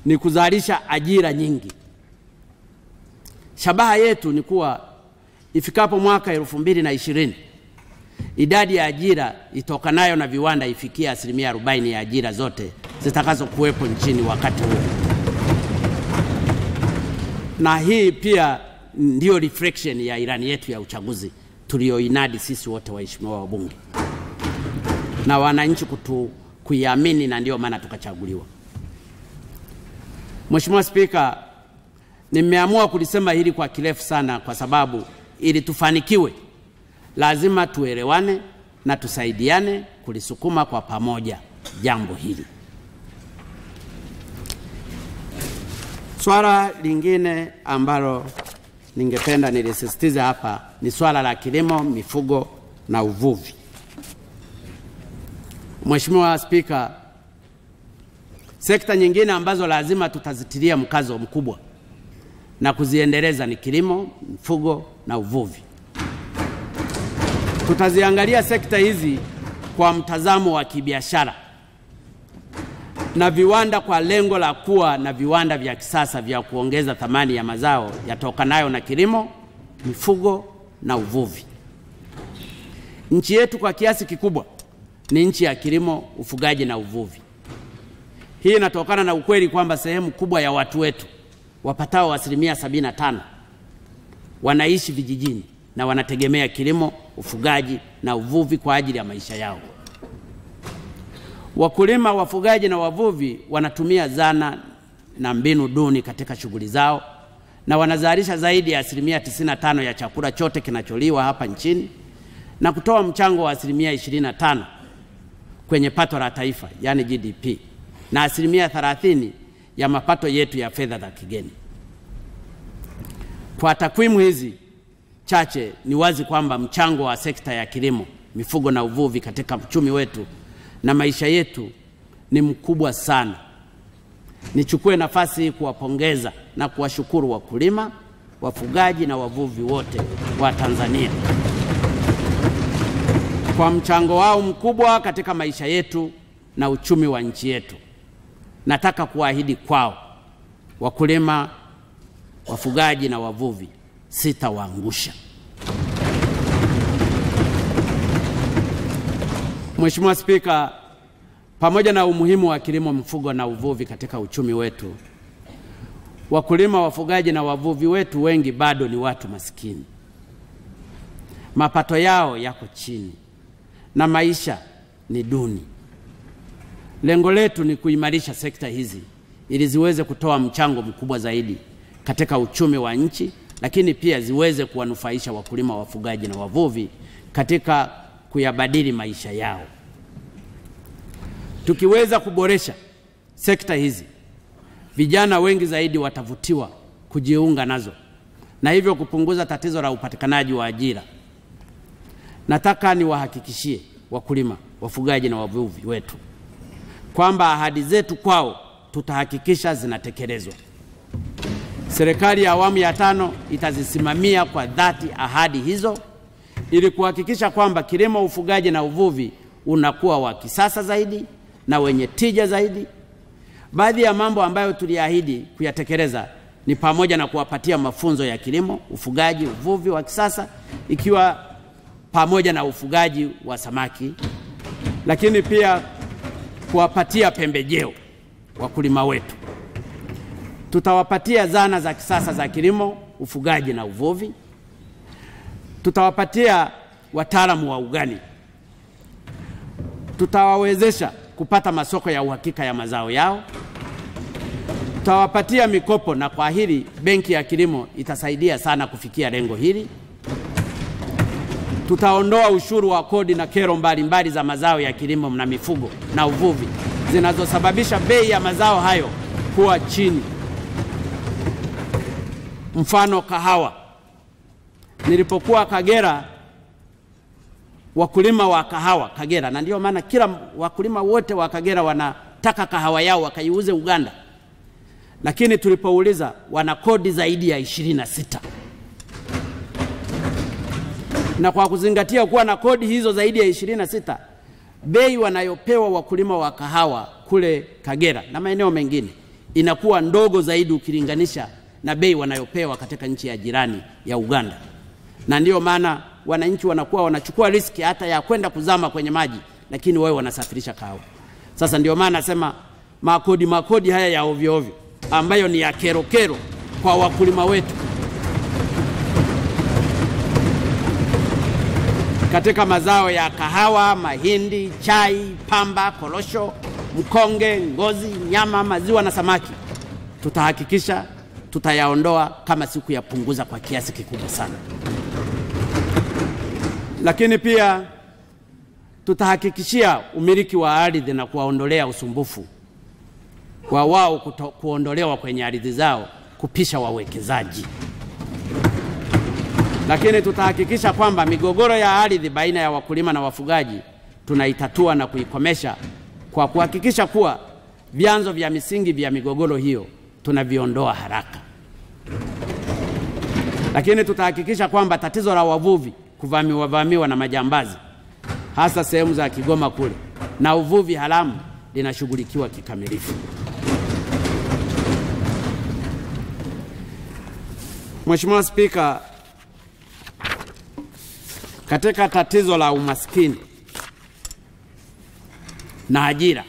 ni kuzalisha ajira nyingi. Shabaha yetu ni kuwa ifikapo mwaka 2020 idadi ya ajira itokanayo na viwanda ifikia 40% ya ajira zote zitakazo kuwepo nchini wakati huo. Na hii pia ndio reflection ya ilani yetu ya uchaguzi tulioinadi sisi wote waheshimiwa wabunge na wananchi kuiamini, na ndio maana tukachaguliwa. Mheshimiwa Spika, nimeamua kulisema hili kwa kirefu sana kwa sababu ili tufanikiwe lazima tuelewane na tusaidiane kulisukuma kwa pamoja jambo hili. Swala lingine ambalo ningependa nilisisitize hapa ni swala la kilimo, mifugo na uvuvi. Mheshimiwa Spika, sekta nyingine ambazo lazima tutazitilia mkazo mkubwa na kuziendeleza ni kilimo, mifugo na uvuvi. Tutaziangalia sekta hizi kwa mtazamo wa kibiashara na viwanda kwa lengo la kuwa na viwanda vya kisasa vya kuongeza thamani ya mazao yatokanayo na kilimo, mifugo na uvuvi. Nchi yetu kwa kiasi kikubwa ni nchi ya kilimo, ufugaji na uvuvi. Hii inatokana na ukweli kwamba sehemu kubwa ya watu wetu wapatao 75% wanaishi vijijini na wanategemea kilimo, ufugaji na uvuvi kwa ajili ya maisha yao. Wakulima, wafugaji na wavuvi wanatumia zana na mbinu duni katika shughuli zao na wanazalisha zaidi ya 95% ya chakula chote kinacholiwa hapa nchini na kutoa mchango wa 25% kwenye pato la taifa, yani GDP, na 30% ya mapato yetu ya fedha za kigeni. Kwa takwimu hizi chache ni wazi kwamba mchango wa sekta ya kilimo, mifugo na uvuvi katika uchumi wetu na maisha yetu ni mkubwa sana. Nichukue nafasi hii kuwapongeza na kuwashukuru wakulima, wafugaji na wavuvi wote wa Tanzania kwa mchango wao mkubwa katika maisha yetu na uchumi wa nchi yetu. Nataka kuahidi kwao, wakulima, wafugaji na wavuvi, sitawaangusha. Mheshimiwa Spika, pamoja na umuhimu wa kilimo, mifugo na uvuvi katika uchumi wetu, wakulima, wafugaji na wavuvi wetu wengi bado ni watu maskini. Mapato yao yako chini na maisha ni duni. Lengo letu ni kuimarisha sekta hizi ili ziweze kutoa mchango mkubwa zaidi katika uchumi wa nchi, lakini pia ziweze kuwanufaisha wakulima, wafugaji na wavuvi katika kuyabadili maisha yao. Tukiweza kuboresha sekta hizi, vijana wengi zaidi watavutiwa kujiunga nazo na hivyo kupunguza tatizo la upatikanaji wa ajira. Nataka niwahakikishie wakulima, wafugaji na wavuvi wetu kwamba ahadi zetu kwao tutahakikisha zinatekelezwa. Serikali ya awamu ya 5 itazisimamia kwa dhati ahadi hizo ili kuhakikisha kwamba kilimo, ufugaji na uvuvi unakuwa wa kisasa zaidi na wenye tija zaidi. Baadhi ya mambo ambayo tuliahidi kuyatekeleza ni pamoja na kuwapatia mafunzo ya kilimo, ufugaji, uvuvi wa kisasa, ikiwa pamoja na ufugaji wa samaki, lakini pia kuwapatia pembejeo wakulima wetu. Tutawapatia zana za kisasa za kilimo, ufugaji na uvuvi. Tutawapatia wataalamu wa ugani. Tutawawezesha kupata masoko ya uhakika ya mazao yao. Tutawapatia mikopo, na kwa hili benki ya kilimo itasaidia sana kufikia lengo hili. Tutaondoa ushuru wa kodi na kero mbalimbali za mazao ya kilimo na mifugo na uvuvi zinazosababisha bei ya mazao hayo kuwa chini. Mfano, kahawa. Nilipokuwa Kagera, wakulima wa kahawa Kagera, na ndio maana kila wakulima wote wa Kagera wanataka kahawa yao wakaiuze Uganda, lakini tulipouliza wana kodi zaidi ya 26 Na kwa kuzingatia kuwa na kodi hizo zaidi ya 26, bei wanayopewa wakulima wa kahawa kule Kagera na maeneo mengine inakuwa ndogo zaidi ukilinganisha na bei wanayopewa katika nchi ya jirani ya Uganda. Na ndiyo maana wananchi wanakuwa wanachukua riski hata ya kwenda kuzama kwenye maji, lakini wao wanasafirisha kahawa. Sasa ndiyo maana nasema makodi haya ya ovyo ovyo ambayo ni ya kero kwa wakulima wetu katika mazao ya kahawa, mahindi, chai, pamba, korosho, mkonge, ngozi, nyama, maziwa na samaki, tutahakikisha tutayaondoa kama siku ya punguza kwa kiasi kikubwa sana. Lakini pia tutahakikishia umiliki wa ardhi na kuwaondolea usumbufu wa wao kuondolewa kwenye ardhi zao kupisha wawekezaji. Lakini tutahakikisha kwamba migogoro ya ardhi baina ya wakulima na wafugaji tunaitatua na kuikomesha kwa kuhakikisha kuwa vyanzo vya misingi vya migogoro hiyo tunaviondoa haraka. Lakini tutahakikisha kwamba tatizo la wavuvi kuvamiwa na majambazi hasa sehemu za Kigoma kule na uvuvi haramu linashughulikiwa kikamilifu. Mheshimiwa Spika, katika tatizo la umaskini na ajira,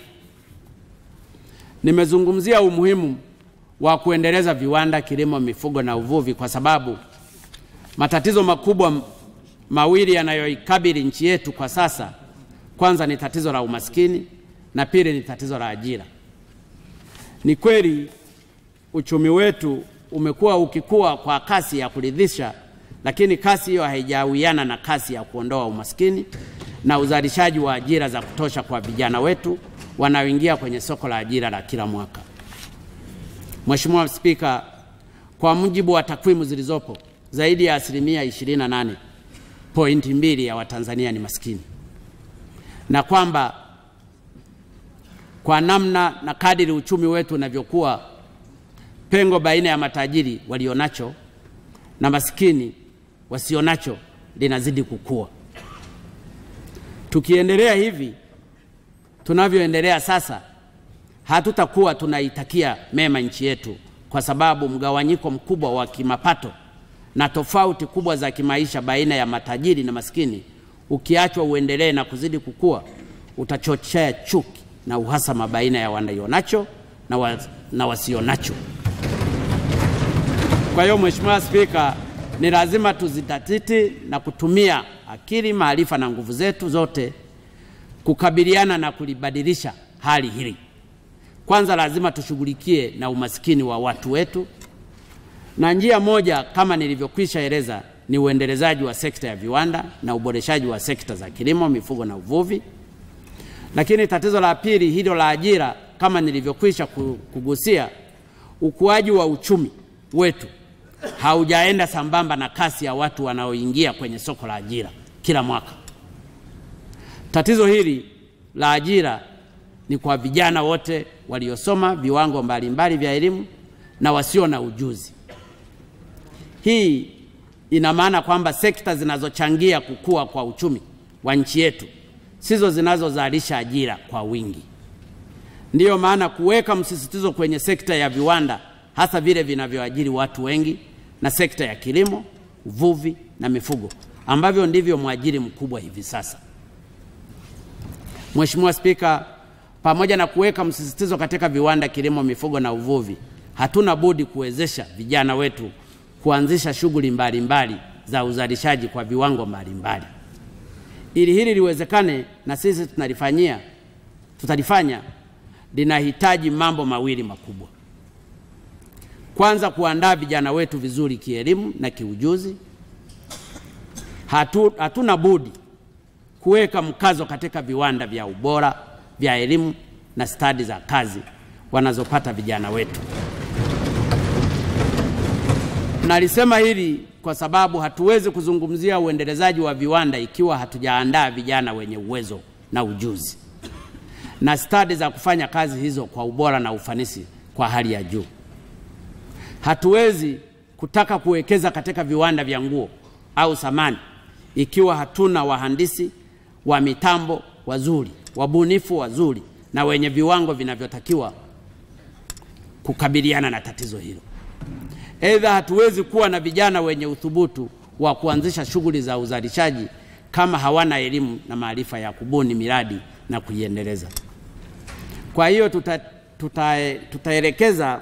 nimezungumzia umuhimu wa kuendeleza viwanda, kilimo, mifugo na uvuvi kwa sababu matatizo makubwa mawili yanayoikabili nchi yetu kwa sasa, kwanza ni tatizo la umaskini na pili ni tatizo la ajira. Ni kweli uchumi wetu umekuwa ukikua kwa kasi ya kuridhisha, lakini kasi hiyo haijawiana na kasi ya kuondoa umaskini na uzalishaji wa ajira za kutosha kwa vijana wetu wanaoingia kwenye soko la ajira la kila mwaka. Mheshimiwa Spika, kwa mujibu wa takwimu zilizopo, zaidi ya 28.2 ya Watanzania ni maskini, na kwamba kwa namna na kadiri uchumi wetu unavyokuwa, pengo baina ya matajiri walionacho na maskini wasionacho linazidi kukua. Tukiendelea hivi tunavyoendelea sasa, hatutakuwa tunaitakia mema nchi yetu, kwa sababu mgawanyiko mkubwa wa kimapato na tofauti kubwa za kimaisha baina ya matajiri na maskini ukiachwa uendelee na kuzidi kukua, utachochea chuki na uhasama baina ya wanayonacho na wasionacho. Kwa hiyo Mheshimiwa Spika, ni lazima tuzitatiti na kutumia akili, maarifa na nguvu zetu zote kukabiliana na kulibadilisha hali hili. Kwanza lazima tushughulikie na umaskini wa watu wetu, na njia moja kama nilivyokwisha eleza ni uendelezaji wa sekta ya viwanda na uboreshaji wa sekta za kilimo, mifugo na uvuvi. Lakini tatizo la pili, hilo la ajira, kama nilivyokwisha kugusia, ukuaji wa uchumi wetu haujaenda sambamba na kasi ya watu wanaoingia kwenye soko la ajira kila mwaka. Tatizo hili la ajira ni kwa vijana wote waliosoma viwango mbalimbali vya elimu na wasio na ujuzi. Hii ina maana kwamba sekta zinazochangia kukua kwa uchumi wa nchi yetu sizo zinazozalisha ajira kwa wingi. Ndiyo maana kuweka msisitizo kwenye sekta ya viwanda, hasa vile vinavyoajiri watu wengi, na sekta ya kilimo, uvuvi na mifugo ambavyo ndivyo mwajiri mkubwa hivi sasa. Mheshimiwa Spika, pamoja na kuweka msisitizo katika viwanda, kilimo, mifugo na uvuvi, hatuna budi kuwezesha vijana wetu kuanzisha shughuli mbalimbali za uzalishaji kwa viwango mbalimbali. Ili hili liwezekane na sisi tutalifanya, linahitaji mambo mawili makubwa. Kwanza, kuandaa vijana wetu vizuri kielimu na kiujuzi. Hatuna budi kuweka mkazo katika viwanda vya ubora vya elimu na stadi za kazi wanazopata vijana wetu. Nalisema hili kwa sababu hatuwezi kuzungumzia uendelezaji wa viwanda ikiwa hatujaandaa vijana wenye uwezo na ujuzi na stadi za kufanya kazi hizo kwa ubora na ufanisi kwa hali ya juu. Hatuwezi kutaka kuwekeza katika viwanda vya nguo au samani ikiwa hatuna wahandisi wa mitambo wazuri, wabunifu wazuri na wenye viwango vinavyotakiwa kukabiliana na tatizo hilo. Aidha, hatuwezi kuwa na vijana wenye uthubutu wa kuanzisha shughuli za uzalishaji kama hawana elimu na maarifa ya kubuni miradi na kuiendeleza. Kwa hiyo tutaelekeza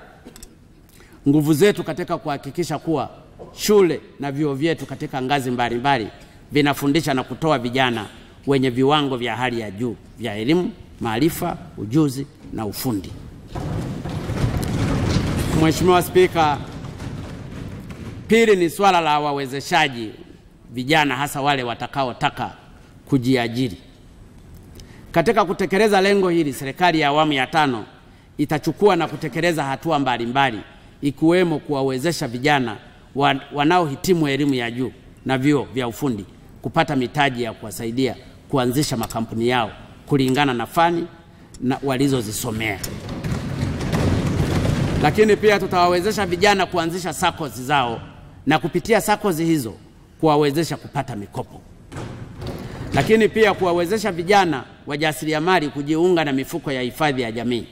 nguvu zetu katika kuhakikisha kuwa shule na vyuo vyetu katika ngazi mbalimbali vinafundisha na kutoa vijana wenye viwango vya hali ya juu vya elimu, maarifa, ujuzi na ufundi. Mheshimiwa Spika, pili ni swala la wawezeshaji vijana, hasa wale watakaotaka kujiajiri. Katika kutekeleza lengo hili, serikali ya awamu ya 5 itachukua na kutekeleza hatua mbalimbali, ikiwemo kuwawezesha vijana wanaohitimu elimu ya juu na vyuo vya ufundi kupata mitaji ya kuwasaidia kuanzisha makampuni yao kulingana na fani na walizozisomea. Lakini pia tutawawezesha vijana kuanzisha SACCOS zao na kupitia SACCOS hizo kuwawezesha kupata mikopo. Lakini pia kuwawezesha vijana wajasiriamali kujiunga na mifuko ya hifadhi ya jamii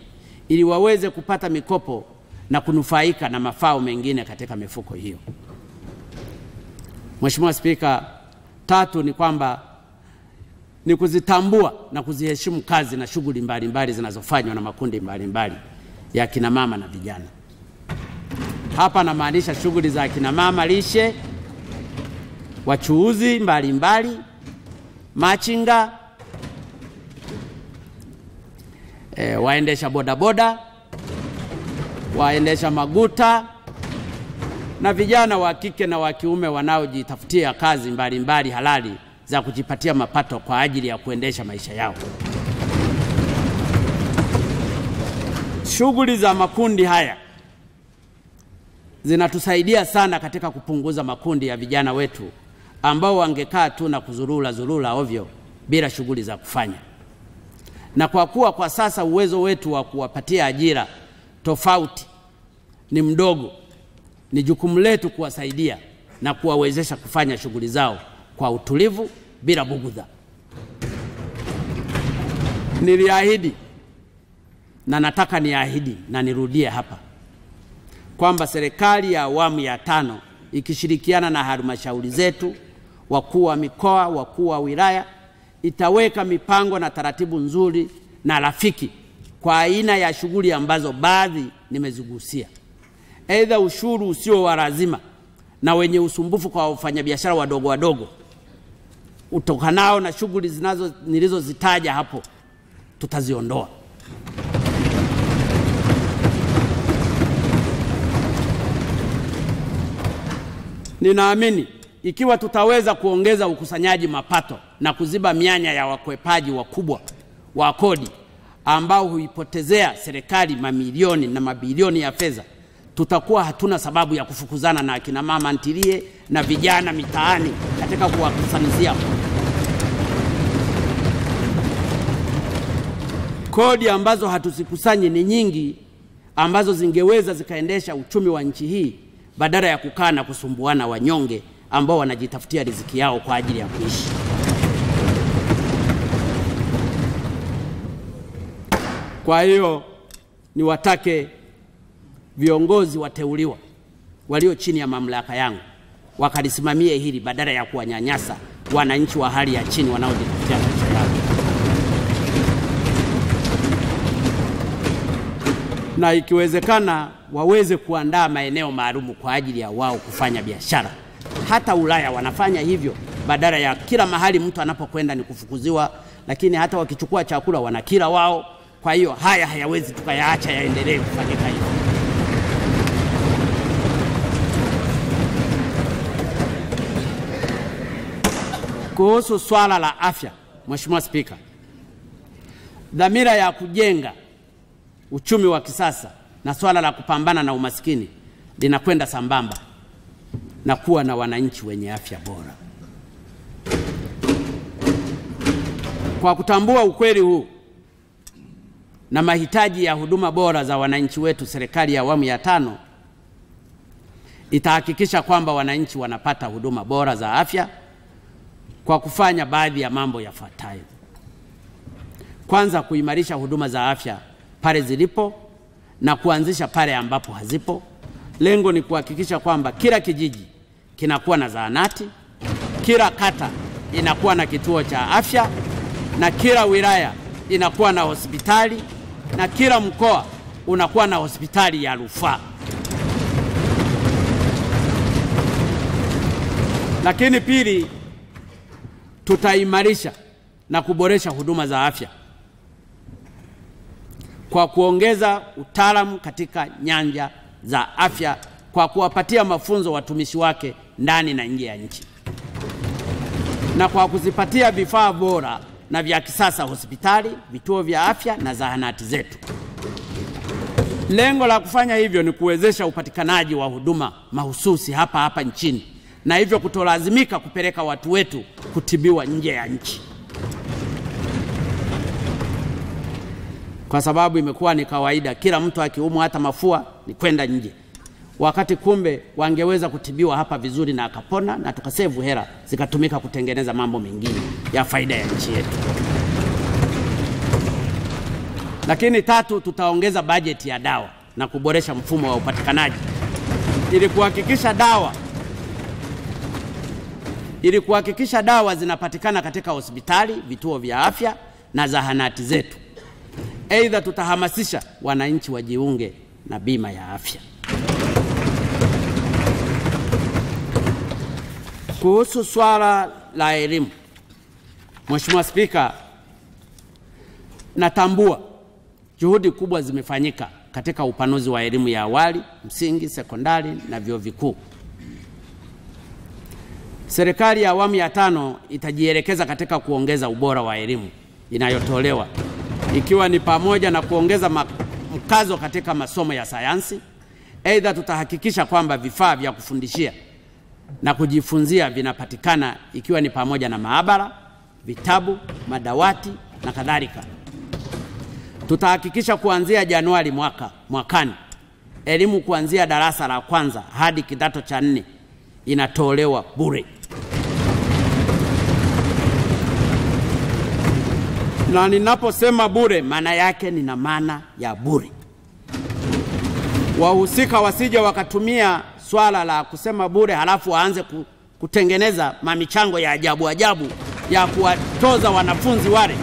ili waweze kupata mikopo na kunufaika na mafao mengine katika mifuko hiyo. Mheshimiwa Spika, 3 ni kwamba ni kuzitambua na kuziheshimu kazi na shughuli mbalimbali zinazofanywa na makundi mbalimbali ya kina mama na vijana. Hapa namaanisha shughuli za kina mama lishe, wachuuzi mbalimbali, machinga, waendesha bodaboda, waendesha maguta na vijana wa kike na wa kiume wanaojitafutia kazi mbalimbali halali za kujipatia mapato kwa ajili ya kuendesha maisha yao. Shughuli za makundi haya zinatusaidia sana katika kupunguza makundi ya vijana wetu ambao wangekaa tu na kuzurura ovyo bila shughuli za kufanya. Na kwa kuwa kwa sasa uwezo wetu wa kuwapatia ajira tofauti ni mdogo, ni jukumu letu kuwasaidia na kuwawezesha kufanya shughuli zao kwa utulivu bila bugudha. Niliahidi na nataka niahidi na nirudie hapa kwamba serikali ya awamu ya 5 ikishirikiana na halmashauri zetu, wakuu wa mikoa, wakuu wa wilaya, itaweka mipango na taratibu nzuri na rafiki kwa aina ya shughuli ambazo baadhi nimezigusia. Aidha, ushuru usio wa lazima na wenye usumbufu kwa wafanyabiashara wadogo utokanao na shughuli nilizozitaja hapo tutaziondoa. Ninaamini ikiwa tutaweza kuongeza ukusanyaji mapato na kuziba mianya ya wakwepaji wakubwa wa kodi ambao huipotezea serikali mamilioni na mabilioni ya fedha, tutakuwa hatuna sababu ya kufukuzana na akina mama ntilie na vijana mitaani katika kuwakusanyia kodi ambazo hatuzikusanyi ni nyingi, ambazo zingeweza zikaendesha uchumi wa nchi hii badala ya kukaa na kusumbuana wanyonge ambao wanajitafutia riziki yao kwa ajili ya kuishi. Kwa hiyo niwatake viongozi wateuliwa walio chini ya mamlaka yangu wakalisimamie hili badala ya kuwanyanyasa wananchi wa hali ya chini wanaojitafutia maisha yao. Na ikiwezekana waweze kuandaa maeneo maalum kwa ajili ya wao kufanya biashara. Hata Ulaya wanafanya hivyo, badala ya kila mahali mtu anapokwenda ni kufukuziwa, lakini hata wakichukua chakula wanakila wao. Kwa hiyo haya hayawezi tukayaacha yaendelee kufanyika hivyo. Kuhusu swala la afya, Mheshimiwa Spika, dhamira ya kujenga uchumi wa kisasa na swala la kupambana na umaskini linakwenda sambamba na kuwa na wananchi wenye afya bora. Kwa kutambua ukweli huu na mahitaji ya huduma bora za wananchi wetu, serikali ya awamu ya 5 itahakikisha kwamba wananchi wanapata huduma bora za afya kwa kufanya baadhi ya mambo yafuatayo. Kwanza, kuimarisha huduma za afya pale zilipo na kuanzisha pale ambapo hazipo. Lengo ni kuhakikisha kwamba kila kijiji kinakuwa na zahanati, kila kata inakuwa na kituo cha afya, na kila wilaya inakuwa na hospitali, na kila mkoa unakuwa na hospitali ya rufaa. Lakini pili, tutaimarisha na kuboresha huduma za afya kwa kuongeza utaalamu katika nyanja za afya kwa kuwapatia mafunzo watumishi wake ndani na nje ya nchi, na kwa kuzipatia vifaa bora na vya kisasa hospitali, vituo vya afya na zahanati zetu. Lengo la kufanya hivyo ni kuwezesha upatikanaji wa huduma mahususi hapa nchini, na hivyo kutolazimika kupeleka watu wetu kutibiwa nje ya nchi, kwa sababu imekuwa ni kawaida kila mtu akiumwa hata mafua ni kwenda nje, wakati kumbe wangeweza kutibiwa hapa vizuri na akapona, na tukasevu hela zikatumika kutengeneza mambo mengine ya faida ya nchi yetu. Lakini tatu, tutaongeza bajeti ya dawa na kuboresha mfumo wa upatikanaji ili kuhakikisha dawa zinapatikana katika hospitali, vituo vya afya na zahanati zetu. Aidha, tutahamasisha wananchi wajiunge na bima ya afya. Kuhusu swala la elimu, Mheshimiwa Spika, natambua juhudi kubwa zimefanyika katika upanuzi wa elimu ya awali, msingi, sekondari na vyuo vikuu. Serikali ya awamu ya 5 itajielekeza katika kuongeza ubora wa elimu inayotolewa, ikiwa ni pamoja na kuongeza mkazo katika masomo ya sayansi. Aidha, tutahakikisha kwamba vifaa vya kufundishia na kujifunzia vinapatikana, ikiwa ni pamoja na maabara, vitabu, madawati na kadhalika. Tutahakikisha kuanzia Januari mwakani elimu kuanzia darasa la kwanza hadi kidato cha 4 inatolewa bure. Na ninaposema bure, maana yake nina maana ya bure. Wahusika wasije wakatumia swala la kusema bure halafu waanze kutengeneza mamichango ya ajabu ya kuwatoza wanafunzi wale.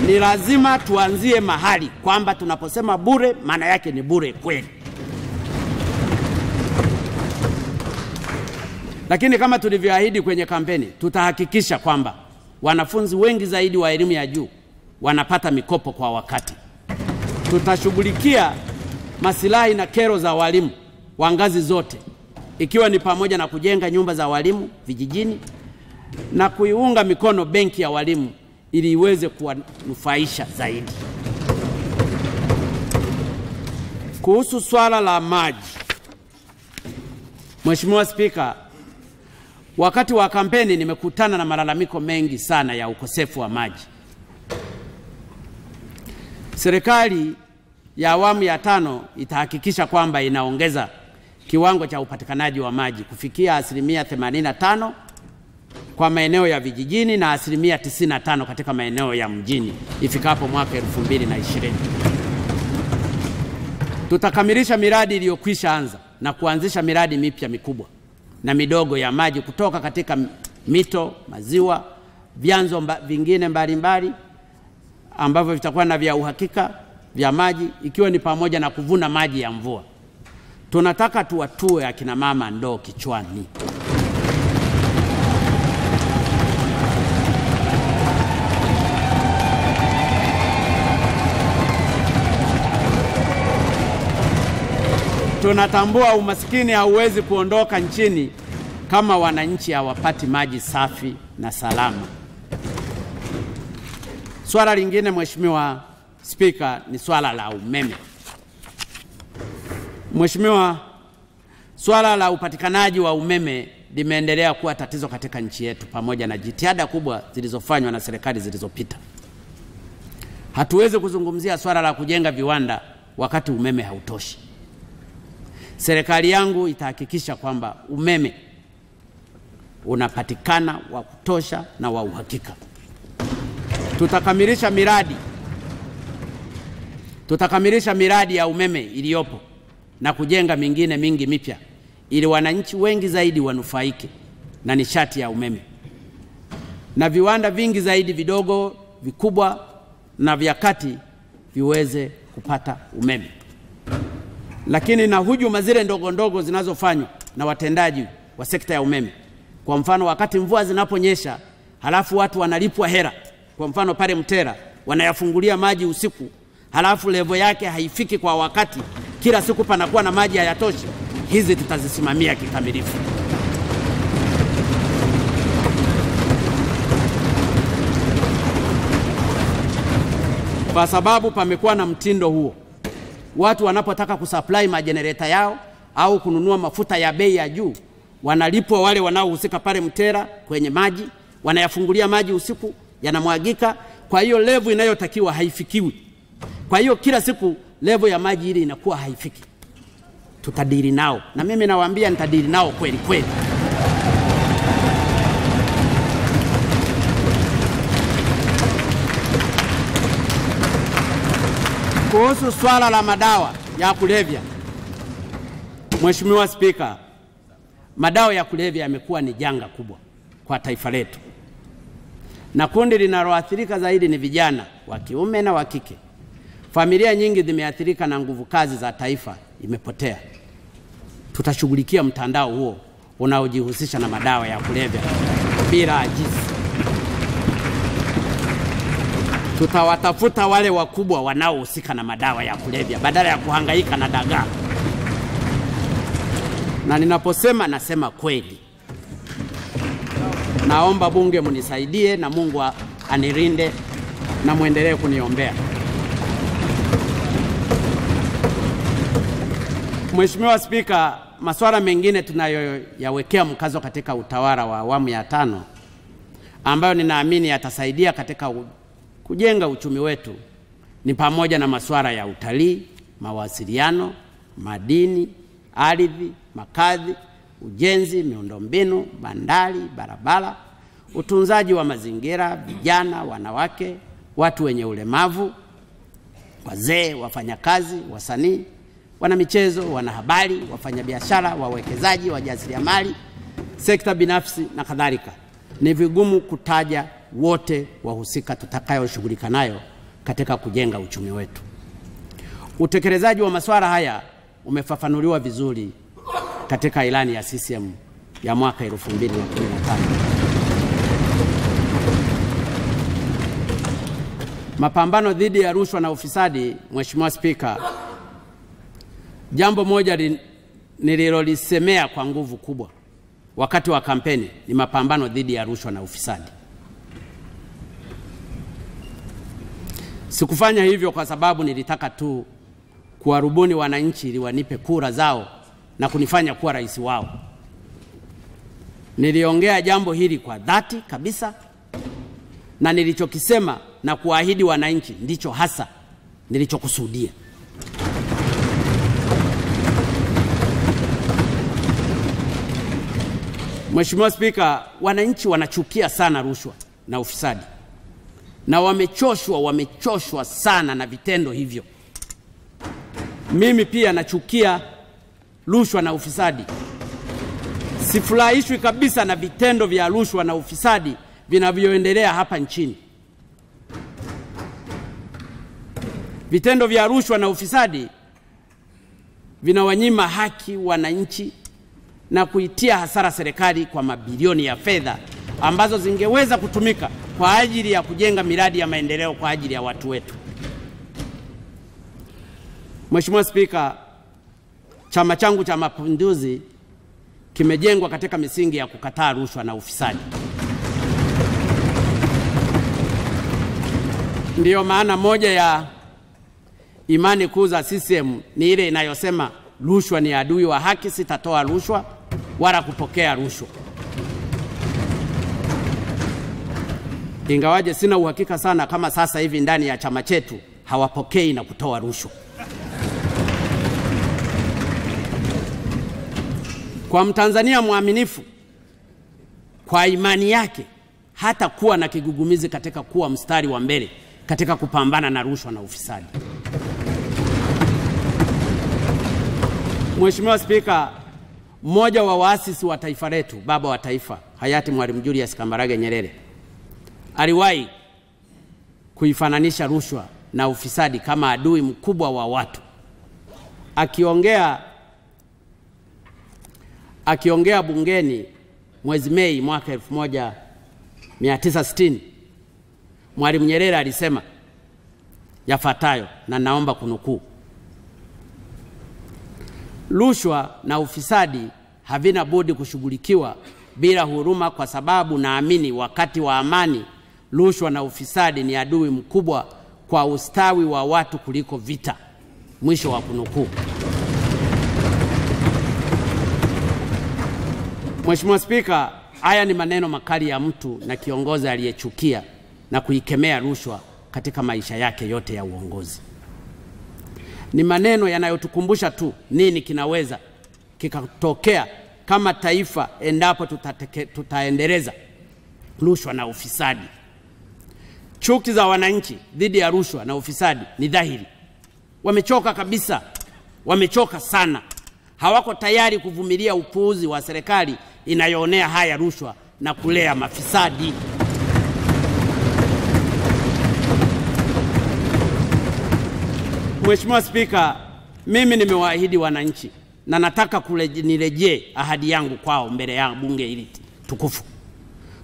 Ni lazima tuanzie mahali kwamba tunaposema bure, maana yake ni bure kweli. Lakini kama tulivyoahidi kwenye kampeni, tutahakikisha kwamba wanafunzi wengi zaidi wa elimu ya juu wanapata mikopo kwa wakati. Tutashughulikia masilahi na kero za walimu wa ngazi zote, ikiwa ni pamoja na kujenga nyumba za walimu vijijini na kuiunga mikono benki ya walimu ili iweze kuwanufaisha zaidi. Kuhusu swala la maji, Mheshimiwa Spika, wakati wa kampeni nimekutana na malalamiko mengi sana ya ukosefu wa maji. Serikali ya awamu ya 5 itahakikisha kwamba inaongeza kiwango cha upatikanaji wa maji kufikia 85% kwa maeneo ya vijijini na 95% katika maeneo ya mjini ifikapo mwaka 2020. Tutakamilisha miradi iliyokwisha anza na kuanzisha miradi mipya mikubwa na midogo ya maji kutoka katika mito, maziwa, vyanzo vingine mbalimbali ambavyo vitakuwa na vya uhakika vya maji, ikiwa ni pamoja na kuvuna maji ya mvua. Tunataka tuwatue akina mama ndoo kichwani. Tunatambua umasikini hauwezi kuondoka nchini kama wananchi hawapati maji safi na salama. Swala lingine, Mheshimiwa Spika, ni swala la umeme. Mheshimiwa, swala la upatikanaji wa umeme limeendelea kuwa tatizo katika nchi yetu pamoja na jitihada kubwa zilizofanywa na serikali zilizopita. Hatuwezi kuzungumzia swala la kujenga viwanda wakati umeme hautoshi. Serikali yangu itahakikisha kwamba umeme unapatikana wa kutosha na wa uhakika. Tutakamilisha miradi ya umeme iliyopo na kujenga mingine mingi mipya ili wananchi wengi zaidi wanufaike na nishati ya umeme, na viwanda vingi zaidi vidogo, vikubwa na vya kati viweze kupata umeme. Lakini na hujuma zile ndogo ndogo zinazofanywa na watendaji wa sekta ya umeme, kwa mfano wakati mvua zinaponyesha halafu watu wanalipwa hera, kwa mfano pale Mtera wanayafungulia maji usiku, halafu level yake haifiki kwa wakati, kila siku panakuwa na maji hayatoshi, hizi tutazisimamia kikamilifu. Kwa sababu pamekuwa na mtindo huo, watu wanapotaka kusupply majenereta yao au kununua mafuta ya bei ya juu, wanalipwa wale wanaohusika pale Mtera kwenye maji, wanayafungulia maji usiku, yanamwagika. Kwa hiyo level inayotakiwa haifikiwi. Kwa hiyo kila siku level ya maji ile inakuwa haifiki. Tutadili nao, na mimi nawaambia nitadili nao kweli kweli. Kuhusu swala la madawa ya kulevya, Mheshimiwa Spika, madawa ya kulevya yamekuwa ni janga kubwa kwa taifa letu, na kundi linaloathirika zaidi ni vijana wa kiume na wa kike. Familia nyingi zimeathirika na nguvu kazi za taifa imepotea. Tutashughulikia mtandao huo unaojihusisha na madawa ya kulevya bila ajizi. Tutawatafuta wale wakubwa wanaohusika na madawa ya kulevya badala ya kuhangaika na dagaa. Na ninaposema nasema kweli. Naomba bunge munisaidie na Mungu anirinde na muendelee kuniombea. Mheshimiwa Spika, masuala mengine tunayoyawekea mkazo katika utawala wa awamu ya 5 ambayo ninaamini yatasaidia katika kujenga uchumi wetu ni pamoja na masuala ya utalii, mawasiliano, madini, ardhi, makazi, ujenzi, miundombinu, bandari, barabara, utunzaji wa mazingira, vijana, wanawake, watu wenye ulemavu, wazee, wafanyakazi, wasanii, wanamichezo, wanahabari, wafanyabiashara, wawekezaji, wajasiriamali, sekta binafsi na kadhalika. Ni vigumu kutaja wote wahusika tutakayoshughulika nayo katika kujenga uchumi wetu. Utekelezaji wa masuala haya umefafanuliwa vizuri katika ilani ya CCM ya mwaka 2015. Mapambano dhidi ya rushwa na ufisadi, Mheshimiwa Spika, jambo moja nililolisemea kwa nguvu kubwa wakati wa kampeni ni mapambano dhidi ya rushwa na ufisadi. Sikufanya hivyo kwa sababu nilitaka tu kuwarubuni wananchi ili wanipe kura zao na kunifanya kuwa rais wao. Niliongea jambo hili kwa dhati kabisa, na nilichokisema na kuahidi wananchi ndicho hasa nilichokusudia. Mheshimiwa Spika, wananchi wanachukia sana rushwa na ufisadi, na wamechoshwa sana na vitendo hivyo. Mimi pia nachukia rushwa na ufisadi. Sifurahishwi kabisa na vitendo vya rushwa na ufisadi vinavyoendelea hapa nchini. Vitendo vya rushwa na ufisadi vinawanyima haki wananchi na kuitia hasara serikali kwa mabilioni ya fedha ambazo zingeweza kutumika kwa ajili ya kujenga miradi ya maendeleo kwa ajili ya watu wetu. Mheshimiwa Spika, chama changu cha Mapinduzi kimejengwa katika misingi ya kukataa rushwa na ufisadi. Ndiyo maana moja ya imani kuu za CCM ni ile inayosema rushwa ni adui wa haki, sitatoa rushwa wala kupokea rushwa. Ingawaje sina uhakika sana kama sasa hivi ndani ya chama chetu hawapokei na kutoa rushwa. Kwa Mtanzania mwaminifu, kwa imani yake hata kuwa na kigugumizi katika kuwa mstari wa mbele katika kupambana na rushwa na ufisadi. Mheshimiwa Spika, mmoja wa waasisi wa taifa letu, baba wa taifa, hayati Mwalimu Julius Kambarage Nyerere, aliwahi kuifananisha rushwa na ufisadi kama adui mkubwa wa watu. Akiongea bungeni mwezi Mei mwaka 1960, Mwalimu Nyerere alisema yafuatayo, na naomba kunukuu: rushwa na ufisadi havina budi kushughulikiwa bila huruma, kwa sababu naamini wakati wa amani rushwa na ufisadi ni adui mkubwa kwa ustawi wa watu kuliko vita. Mwisho wa kunukuu. Mheshimiwa Spika, haya ni maneno makali ya mtu na kiongozi aliyechukia na kuikemea rushwa katika maisha yake yote ya uongozi. Ni maneno yanayotukumbusha tu nini kinaweza kikatokea kama taifa endapo tutaendeleza rushwa na ufisadi. Chuki za wananchi dhidi ya rushwa na ufisadi ni dhahiri. Wamechoka kabisa, wamechoka sana. Hawako tayari kuvumilia upuuzi wa serikali inayoonea haya rushwa na kulea mafisadi. Mheshimiwa Spika, mimi nimewaahidi wananchi na nataka nirejee ahadi yangu kwao mbele ya bunge hili tukufu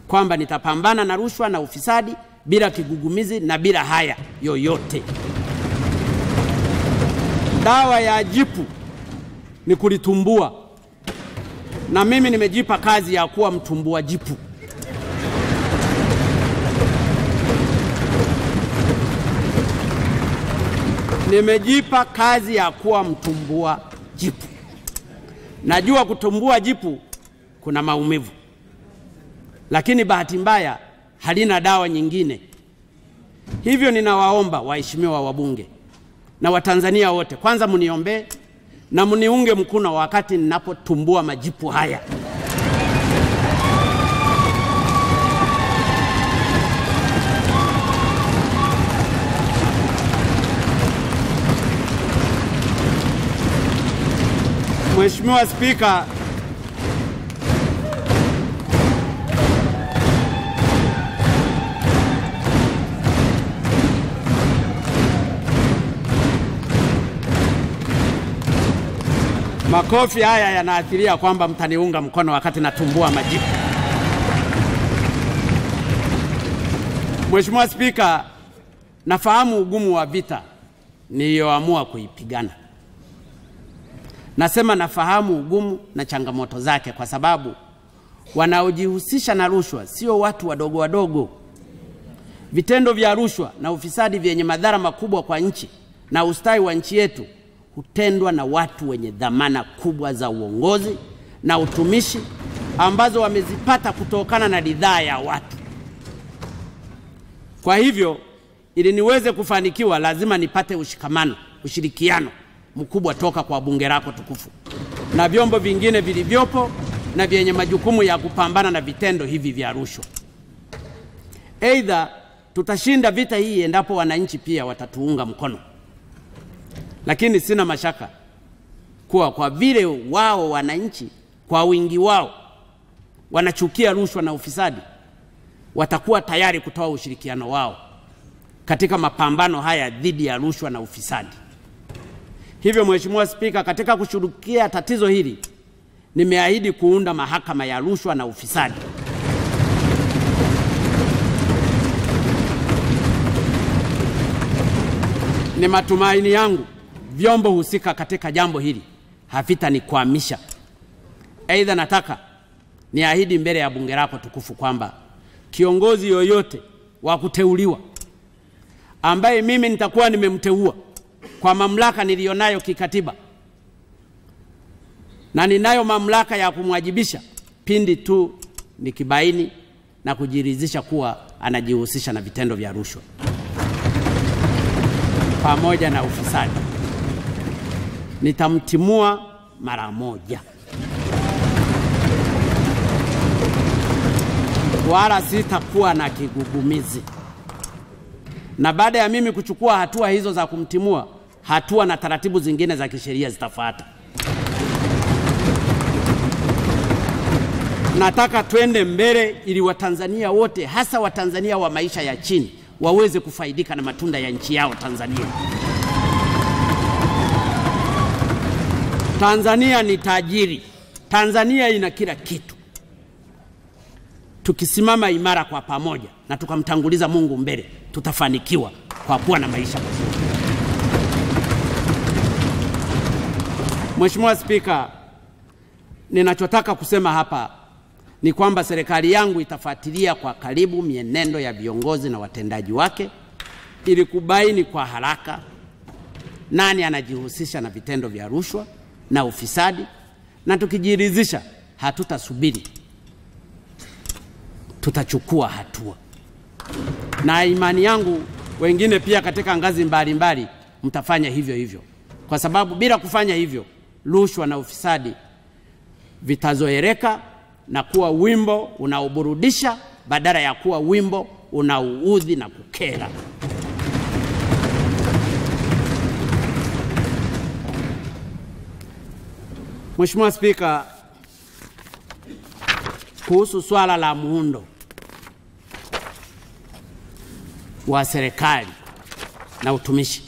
kwamba nitapambana na rushwa na ufisadi bila kigugumizi na bila haya yoyote. Dawa ya jipu ni kulitumbua, na mimi nimejipa kazi ya kuwa mtumbua jipu. Nimejipa kazi ya kuwa mtumbua jipu. Najua kutumbua jipu kuna maumivu, lakini bahati mbaya halina dawa nyingine. Hivyo ninawaomba waheshimiwa wabunge na Watanzania wote, kwanza mniombee na mniunge mkono wakati ninapotumbua majipu haya. Mheshimiwa Spika, makofi haya yanaathiria kwamba mtaniunga mkono wakati natumbua majipu. Mheshimiwa Spika, nafahamu ugumu wa vita niliyoamua kuipigana. Nasema nafahamu ugumu na changamoto zake kwa sababu wanaojihusisha na rushwa sio watu wadogo wadogo. Vitendo vya rushwa na ufisadi vyenye madhara makubwa kwa nchi na ustawi wa nchi yetu hutendwa na watu wenye dhamana kubwa za uongozi na utumishi ambazo wamezipata kutokana na ridhaa ya watu. Kwa hivyo, ili niweze kufanikiwa lazima nipate ushirikiano mkubwa toka kwa bunge lako tukufu na vyombo vingine vilivyopo na vyenye majukumu ya kupambana na vitendo hivi vya rushwa. Aidha, tutashinda vita hii endapo wananchi pia watatuunga mkono. Lakini sina mashaka kuwa kwa vile wao wananchi kwa wingi wao wanachukia rushwa na ufisadi, watakuwa tayari kutoa ushirikiano wao katika mapambano haya dhidi ya rushwa na ufisadi. Hivyo Mheshimiwa Spika, katika kushughulikia tatizo hili nimeahidi kuunda mahakama ya rushwa na ufisadi. Ni matumaini yangu vyombo husika katika jambo hili havitanikwamisha. Aidha, nataka niahidi mbele ya bunge lako tukufu kwamba kiongozi yoyote wa kuteuliwa ambaye mimi nitakuwa nimemteua kwa mamlaka nilionayo kikatiba, na ninayo mamlaka ya kumwajibisha pindi tu nikibaini na kujiridhisha kuwa anajihusisha na vitendo vya rushwa pamoja na ufisadi, nitamtimua mara moja. wala sitakuwa na kigugumizi. Na baada ya mimi kuchukua hatua hizo za kumtimua, hatua na taratibu zingine za kisheria zitafuata. Nataka twende mbele ili Watanzania wote, hasa Watanzania wa maisha ya chini, waweze kufaidika na matunda ya nchi yao Tanzania. Tanzania ni tajiri. Tanzania ina kila kitu. Tukisimama imara kwa pamoja na tukamtanguliza Mungu mbele, tutafanikiwa kwa kuwa na maisha mazuri. Mheshimiwa Spika, ninachotaka kusema hapa ni kwamba serikali yangu itafuatilia kwa karibu mienendo ya viongozi na watendaji wake ili kubaini kwa haraka nani anajihusisha na vitendo vya rushwa na ufisadi, na tukijiridhisha hatutasubiri, tutachukua hatua. Na imani yangu wengine pia katika ngazi mbalimbali mtafanya hivyo hivyo, kwa sababu bila kufanya hivyo rushwa na ufisadi vitazoeleka na kuwa wimbo unaoburudisha badala ya kuwa wimbo unaoudhi na kukera. Mheshimiwa Spika, kuhusu swala la muundo wa serikali na utumishi,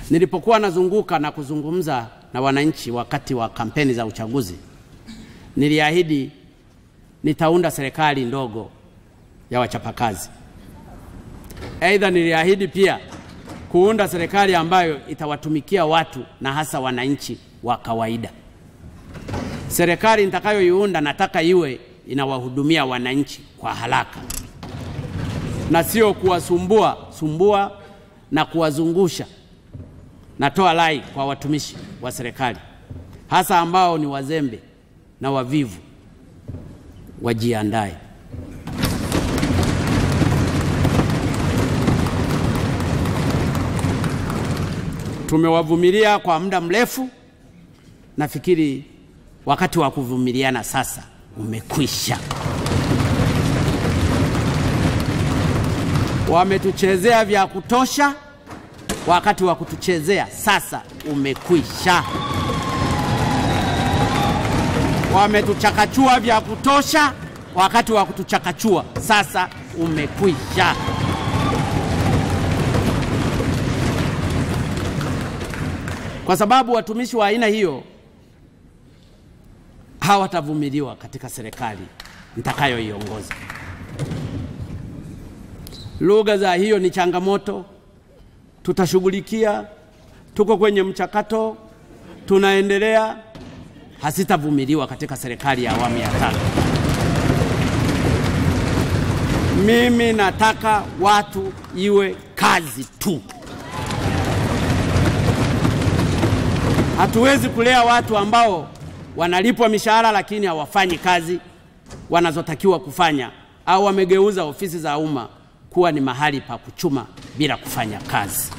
nilipokuwa nazunguka na kuzungumza na wananchi wakati wa kampeni za uchaguzi, niliahidi nitaunda serikali ndogo ya wachapakazi. Aidha, niliahidi pia kuunda serikali ambayo itawatumikia watu na hasa wananchi wa kawaida. Serikali nitakayoiunda nataka iwe inawahudumia wananchi kwa haraka na sio kuwasumbua na kuwazungusha. Natoa rai kwa watumishi wa serikali, hasa ambao ni wazembe na wavivu, wajiandae. Tumewavumilia kwa muda mrefu, nafikiri wakati wa kuvumiliana sasa umekwisha. Wametuchezea vya kutosha, wakati wa kutuchezea sasa umekwisha. Wametuchakachua vya kutosha, wakati wa kutuchakachua sasa umekwisha. Kwa sababu watumishi wa aina hiyo hawatavumiliwa katika serikali nitakayoiongoza. Lugha za hiyo ni changamoto, tutashughulikia, tuko kwenye mchakato, tunaendelea, hasitavumiliwa katika serikali ya awamu ya 5. Mimi nataka watu iwe kazi tu. Hatuwezi kulea watu ambao wanalipwa mishahara lakini hawafanyi kazi wanazotakiwa kufanya, au wamegeuza ofisi za umma kuwa ni mahali pa kuchuma bila kufanya kazi.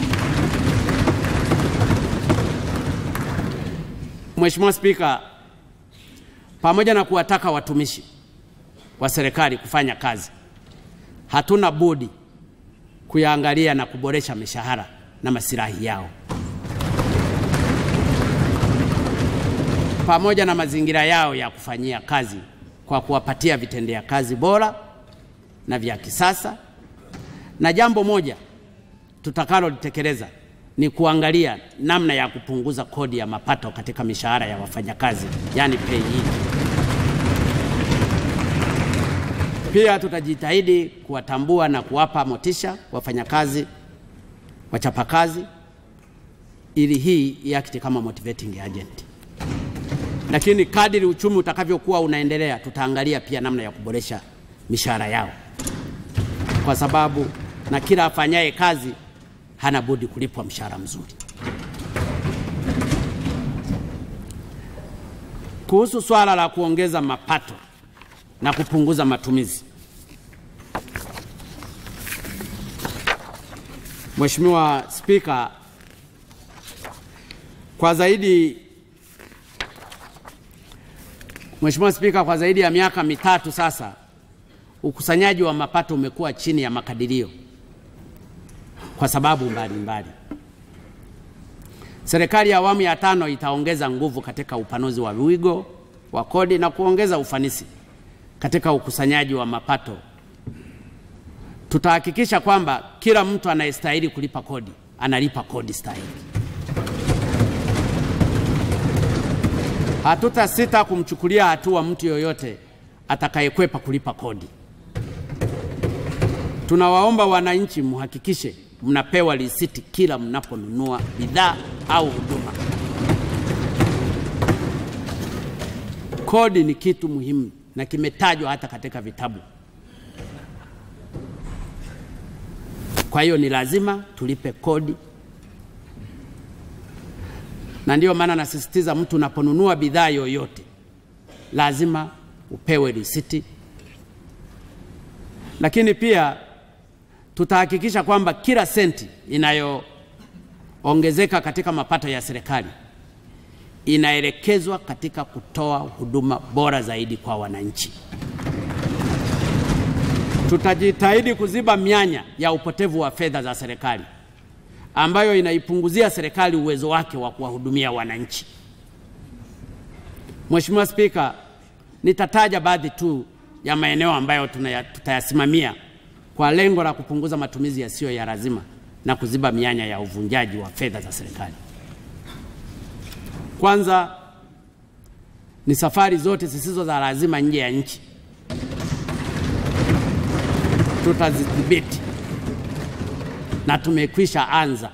Mheshimiwa Spika, pamoja na kuwataka watumishi wa serikali kufanya kazi, hatuna budi kuyaangalia na kuboresha mishahara na maslahi yao, pamoja na mazingira yao ya kufanyia kazi, kwa kuwapatia vitendea kazi bora na vya kisasa. Na jambo moja tutakalolitekeleza ni kuangalia namna ya kupunguza kodi ya mapato katika mishahara ya wafanyakazi, yani pay. Pia tutajitahidi kuwatambua na kuwapa motisha wafanyakazi wachapakazi, ili hii iakti kama motivating agent. Lakini kadiri uchumi utakavyokuwa unaendelea, tutaangalia pia namna ya kuboresha mishahara yao, kwa sababu na kila afanyaye kazi hana budi kulipwa mshahara mzuri. Kuhusu swala la kuongeza mapato na kupunguza matumizi, Mheshimiwa Spika, Mheshimiwa Spika, kwa zaidi ya miaka mitatu sasa ukusanyaji wa mapato umekuwa chini ya makadirio kwa sababu mbalimbali. Serikali ya awamu ya 5 itaongeza nguvu katika upanuzi wa wigo wa kodi na kuongeza ufanisi katika ukusanyaji wa mapato. Tutahakikisha kwamba kila mtu anayestahili kulipa kodi analipa kodi stahili. Hatutasita kumchukulia hatua mtu yoyote atakayekwepa kulipa kodi. Tunawaomba wananchi muhakikishe mnapewa risiti kila mnaponunua bidhaa au huduma. Kodi ni kitu muhimu na kimetajwa hata katika vitabu. Kwa hiyo ni lazima tulipe kodi. Na ndio maana nasisitiza mtu unaponunua bidhaa yoyote lazima upewe risiti. Lakini pia tutahakikisha kwamba kila senti inayoongezeka katika mapato ya serikali inaelekezwa katika kutoa huduma bora zaidi kwa wananchi. Tutajitahidi kuziba mianya ya upotevu wa fedha za serikali ambayo inaipunguzia serikali uwezo wake wa kuwahudumia wananchi. Mheshimiwa Spika, nitataja baadhi tu ya maeneo ambayo tutayasimamia kwa lengo la kupunguza matumizi yasiyo ya lazima na kuziba mianya ya uvunjaji wa fedha za serikali. Kwanza ni safari zote zisizo za lazima nje ya nchi. Tutazidhibiti na tumekwisha anza.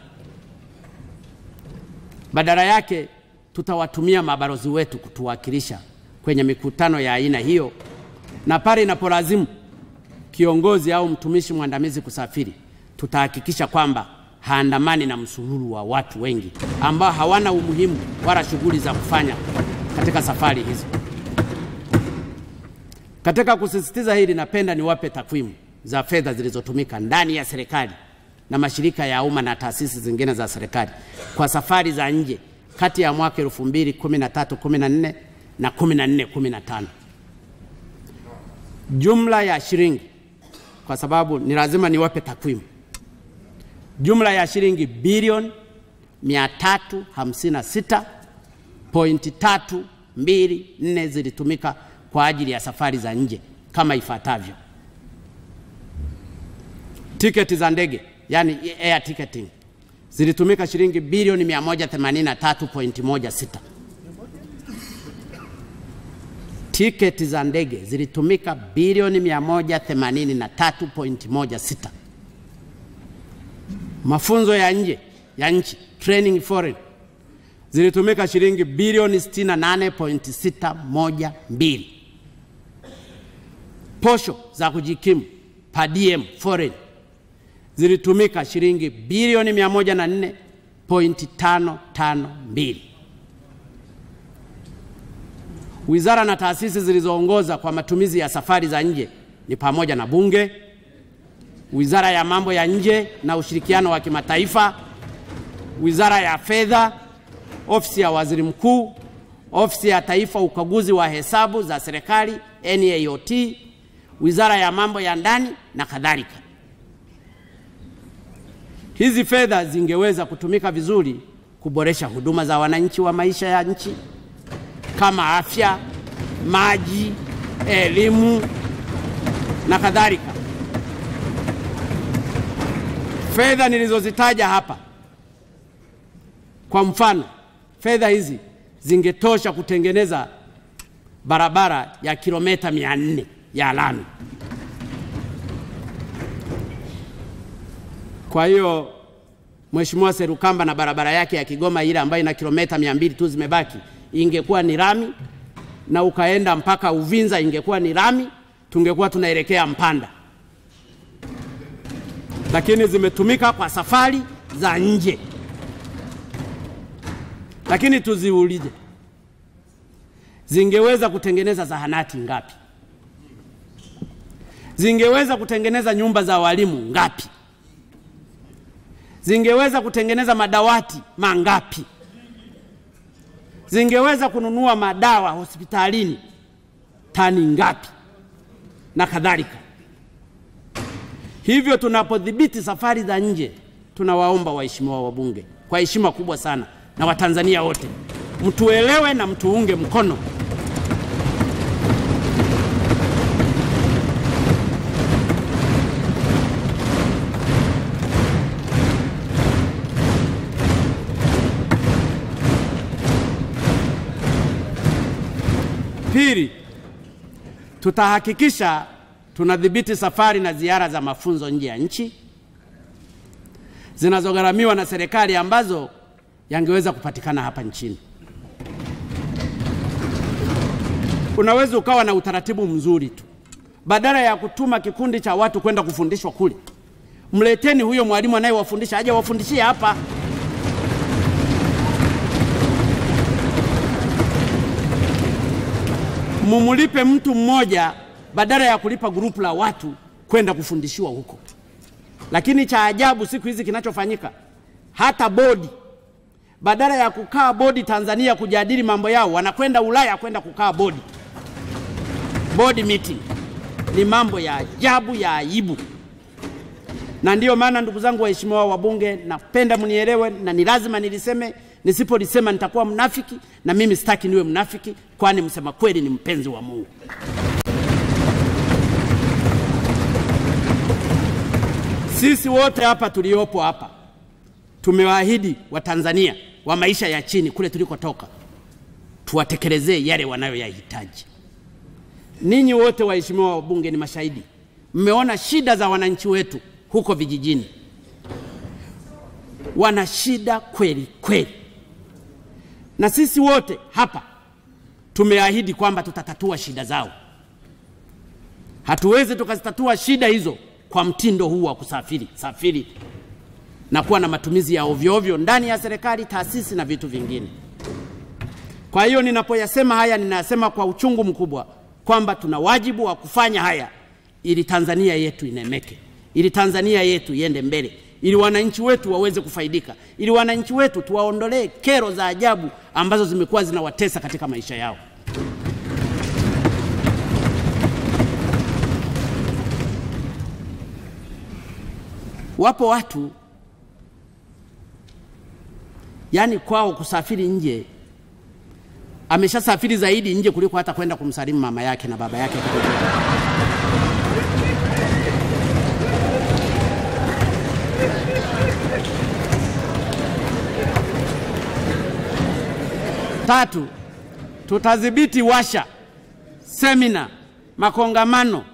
Badala yake tutawatumia mabalozi wetu kutuwakilisha kwenye mikutano ya aina hiyo, na pale inapolazimu kiongozi au mtumishi mwandamizi kusafiri, tutahakikisha kwamba haandamani na msururu wa watu wengi ambao hawana umuhimu wala shughuli za kufanya katika safari hizo. Katika kusisitiza hili, napenda niwape takwimu za fedha zilizotumika ndani ya serikali na mashirika ya umma na taasisi zingine za serikali kwa safari za nje kati ya mwaka 2013-14 na 14-15. Jumla ya shilingi, kwa sababu ni lazima niwape takwimu, jumla ya shilingi bilioni 356.324 zilitumika kwa ajili ya safari za nje kama ifuatavyo. Tiketi za ndege, yani air ticketing, zilitumika shilingi bilioni 183.16. Tiketi za ndege zilitumika bilioni 183.16. Mafunzo ya nje ya nchi, training foreign, zilitumika shilingi bilioni 68.612. Posho za kujikimu per diem foreign zilitumika shilingi bilioni 104.552. Wizara na taasisi zilizoongoza kwa matumizi ya safari za nje ni pamoja na Bunge, Wizara ya Mambo ya Nje na Ushirikiano wa Kimataifa, Wizara ya Fedha, Ofisi ya Waziri Mkuu, Ofisi ya Taifa Ukaguzi wa Hesabu za Serikali NAOT, Wizara ya Mambo ya Ndani na kadhalika. Hizi fedha zingeweza kutumika vizuri kuboresha huduma za wananchi wa maisha ya nchi kama afya, maji, elimu na kadhalika. Fedha nilizozitaja hapa, kwa mfano, fedha hizi zingetosha kutengeneza barabara ya kilomita 400 ya lami. Kwa hiyo Mheshimiwa Serukamba na barabara yake ya Kigoma ile ambayo ina kilomita 200 tu zimebaki, ingekuwa ni lami, na ukaenda mpaka Uvinza ingekuwa ni lami, tungekuwa tunaelekea Mpanda. Lakini zimetumika kwa safari za nje. Lakini tuziulize, zingeweza kutengeneza zahanati ngapi? Zingeweza kutengeneza nyumba za walimu ngapi? Zingeweza kutengeneza madawati mangapi? Zingeweza kununua madawa hospitalini tani ngapi na kadhalika. Hivyo tunapodhibiti safari za nje, tunawaomba waheshimiwa wabunge kwa heshima kubwa sana na Watanzania wote, mtuelewe na mtuunge mkono. Pili, tutahakikisha tunadhibiti safari na ziara za mafunzo nje ya nchi zinazogharamiwa na serikali ambazo yangeweza kupatikana hapa nchini. Unaweza ukawa na utaratibu mzuri tu, badala ya kutuma kikundi cha watu kwenda kufundishwa kule, mleteni huyo mwalimu anayewafundisha aje wafundishie hapa. Mumulipe mtu mmoja badala ya kulipa grupu la watu kwenda kufundishiwa huko. Lakini cha ajabu siku hizi kinachofanyika, hata bodi badala ya kukaa bodi Tanzania kujadili mambo yao, wanakwenda Ulaya kwenda kukaa bodi meeting. Ni mambo ya ajabu, ya aibu. Na ndiyo maana ndugu zangu waheshimiwa wabunge, napenda mnielewe na ni lazima niliseme. Nisipolisema nitakuwa mnafiki, na mimi sitaki niwe mnafiki, kwani msema kweli ni mpenzi wa Mungu. Sisi wote hapa tuliopo hapa tumewaahidi Watanzania wa maisha ya chini kule tulikotoka tuwatekelezee yale wanayoyahitaji. Ninyi wote waheshimiwa wabunge ni mashahidi. Mmeona shida za wananchi wetu huko vijijini. Wana shida kweli kweli. Na sisi wote hapa tumeahidi kwamba tutatatua shida zao. Hatuwezi tukazitatua shida hizo kwa mtindo huu wa kusafiri na kuwa na matumizi ya ovyo ovyo ndani ya serikali, taasisi na vitu vingine. Kwa hiyo ninapoyasema haya, ninasema kwa uchungu mkubwa kwamba tuna wajibu wa kufanya haya ili Tanzania yetu inemeke, ili Tanzania yetu iende mbele, ili wananchi wetu waweze kufaidika, ili wananchi wetu tuwaondolee kero za ajabu ambazo zimekuwa zinawatesa katika maisha yao. Wapo watu yani kwao kusafiri nje, ameshasafiri zaidi nje kuliko hata kwenda kumsalimu mama yake na baba yake. Tatu, tutadhibiti washa, semina, makongamano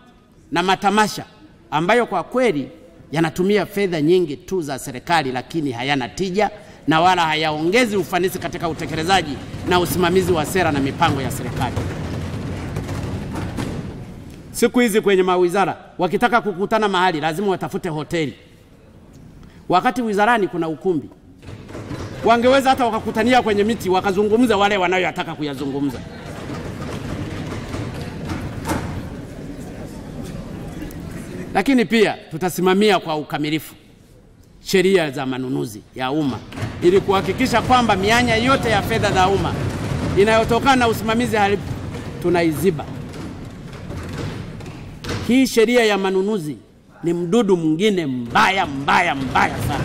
na matamasha ambayo kwa kweli yanatumia fedha nyingi tu za serikali, lakini hayana tija na wala hayaongezi ufanisi katika utekelezaji na usimamizi wa sera na mipango ya serikali. Siku hizi kwenye mawizara wakitaka kukutana mahali lazima watafute hoteli, wakati wizarani kuna ukumbi. Wangeweza hata wakakutania kwenye miti wakazungumza wale wanayotaka kuyazungumza. Lakini pia tutasimamia kwa ukamilifu sheria za manunuzi ya umma ili kuhakikisha kwamba mianya yote ya fedha za umma inayotokana na usimamizi halifu tunaiziba. Hii sheria ya manunuzi ni mdudu mwingine mbaya sana.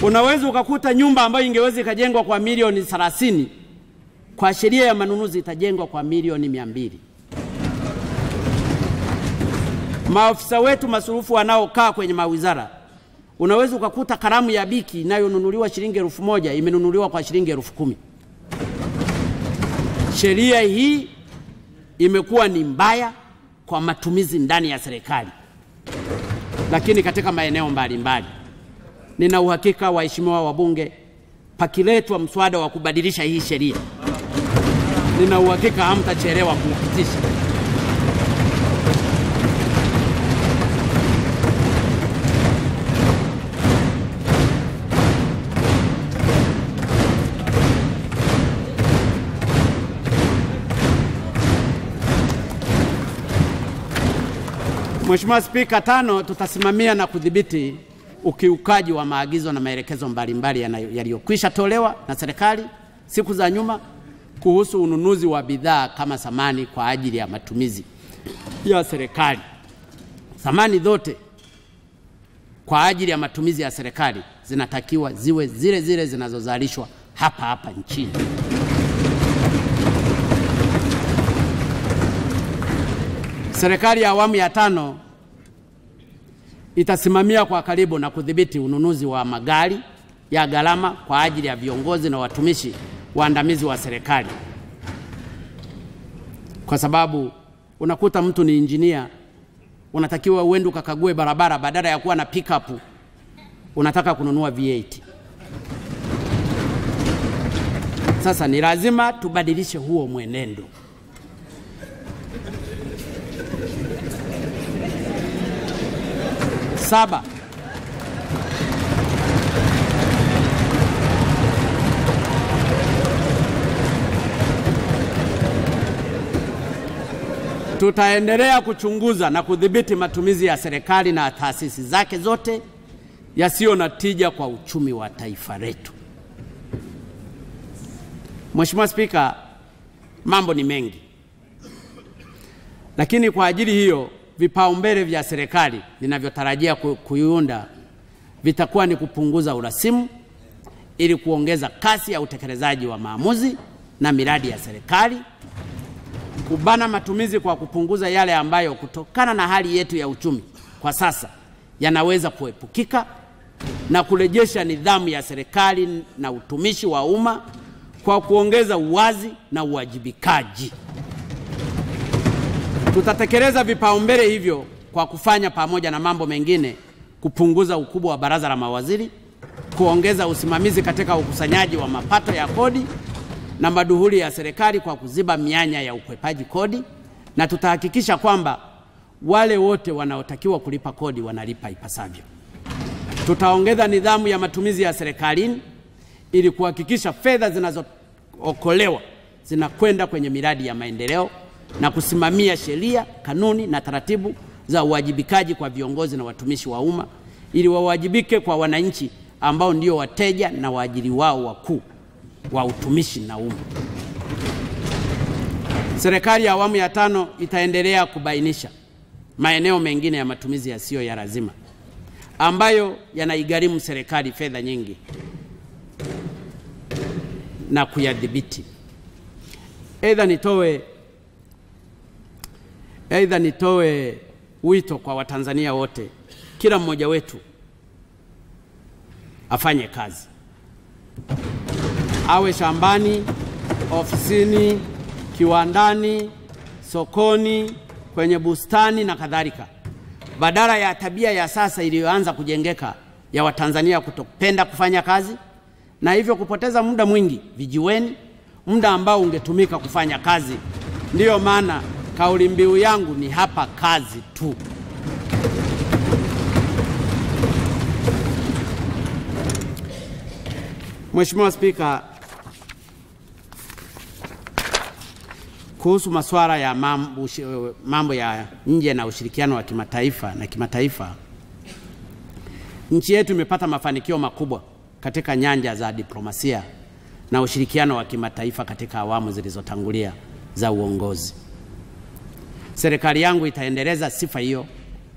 Unaweza ukakuta nyumba ambayo ingeweza ikajengwa kwa milioni 30, kwa sheria ya manunuzi itajengwa kwa milioni 200. Maafisa wetu masurufu wanaokaa kwenye mawizara, unaweza ukakuta karamu ya biki inayonunuliwa shilingi 1000 imenunuliwa kwa shilingi 10,000. Sheria hii imekuwa ni mbaya kwa matumizi ndani ya serikali, lakini katika maeneo mbalimbali. Nina uhakika waheshimiwa wabunge, pakiletwa mswada wa kubadilisha hii sheria, nina uhakika hamtachelewa kuupitisha. Mheshimiwa Spika, 5, tutasimamia na kudhibiti ukiukaji wa maagizo na maelekezo mbalimbali yaliyokwisha tolewa na serikali siku za nyuma kuhusu ununuzi wa bidhaa kama samani kwa ajili ya matumizi ya serikali. Samani zote kwa ajili ya matumizi ya serikali zinatakiwa ziwe zile zile zinazozalishwa hapa hapa nchini. Serikali ya awamu ya 5 itasimamia kwa karibu na kudhibiti ununuzi wa magari ya gharama kwa ajili ya viongozi na watumishi waandamizi wa serikali. Kwa sababu unakuta mtu ni injinia, unatakiwa uende ukakague barabara, badala ya kuwa na pickup unataka kununua V8. Sasa ni lazima tubadilishe huo mwenendo. Saba, tutaendelea kuchunguza na kudhibiti matumizi ya serikali na taasisi zake zote yasiyo na tija kwa uchumi wa taifa letu. Mheshimiwa Spika, mambo ni mengi, lakini kwa ajili hiyo vipaumbele vya serikali ninavyotarajia kuiunda vitakuwa ni kupunguza urasimu ili kuongeza kasi ya utekelezaji wa maamuzi na miradi ya serikali, kubana matumizi kwa kupunguza yale ambayo kutokana na hali yetu ya uchumi kwa sasa yanaweza kuepukika, na kurejesha nidhamu ya serikali na utumishi wa umma kwa kuongeza uwazi na uwajibikaji. Tutatekeleza vipaumbele hivyo kwa kufanya, pamoja na mambo mengine, kupunguza ukubwa wa baraza la mawaziri, kuongeza usimamizi katika ukusanyaji wa mapato ya kodi na maduhuli ya serikali kwa kuziba mianya ya ukwepaji kodi, na tutahakikisha kwamba wale wote wanaotakiwa kulipa kodi wanalipa ipasavyo. Tutaongeza nidhamu ya matumizi ya serikalini ili kuhakikisha fedha zinazookolewa zinakwenda kwenye miradi ya maendeleo na kusimamia sheria, kanuni na taratibu za uwajibikaji kwa viongozi na watumishi wa umma ili wawajibike kwa wananchi ambao ndio wateja na waajiri wao wakuu wa utumishi na umma. Serikali ya awamu ya 5 itaendelea kubainisha maeneo mengine ya matumizi yasiyo ya lazima ambayo yanaigharimu serikali fedha nyingi na kuyadhibiti. Aidha nitoe wito kwa Watanzania wote, kila mmoja wetu afanye kazi, awe shambani, ofisini, kiwandani, sokoni, kwenye bustani na kadhalika, badala ya tabia ya sasa iliyoanza kujengeka ya Watanzania kutopenda kufanya kazi na hivyo kupoteza muda mwingi vijiweni, muda ambao ungetumika kufanya kazi. Ndiyo maana kauli mbiu yangu ni hapa kazi tu. Mheshimiwa Spika, kuhusu masuala ya mambo ya nje na ushirikiano wa kimataifa na kimataifa, nchi yetu imepata mafanikio makubwa katika nyanja za diplomasia na ushirikiano wa kimataifa katika awamu zilizotangulia za uongozi. Serikali yangu itaendeleza sifa hiyo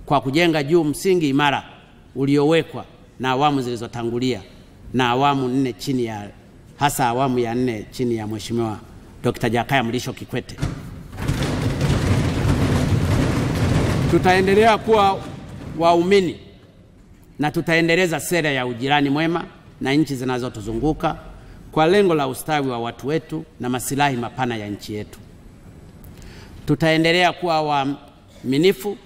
kwa kujenga juu msingi imara uliowekwa na awamu zilizotangulia na awamu 4 chini ya, hasa awamu ya 4 chini ya Mheshimiwa Dr. Jakaya Mrisho Kikwete. Tutaendelea kuwa waumini na tutaendeleza sera ya ujirani mwema na nchi zinazotuzunguka kwa lengo la ustawi wa watu wetu na masilahi mapana ya nchi yetu. Tutaendelea kuwa waaminifu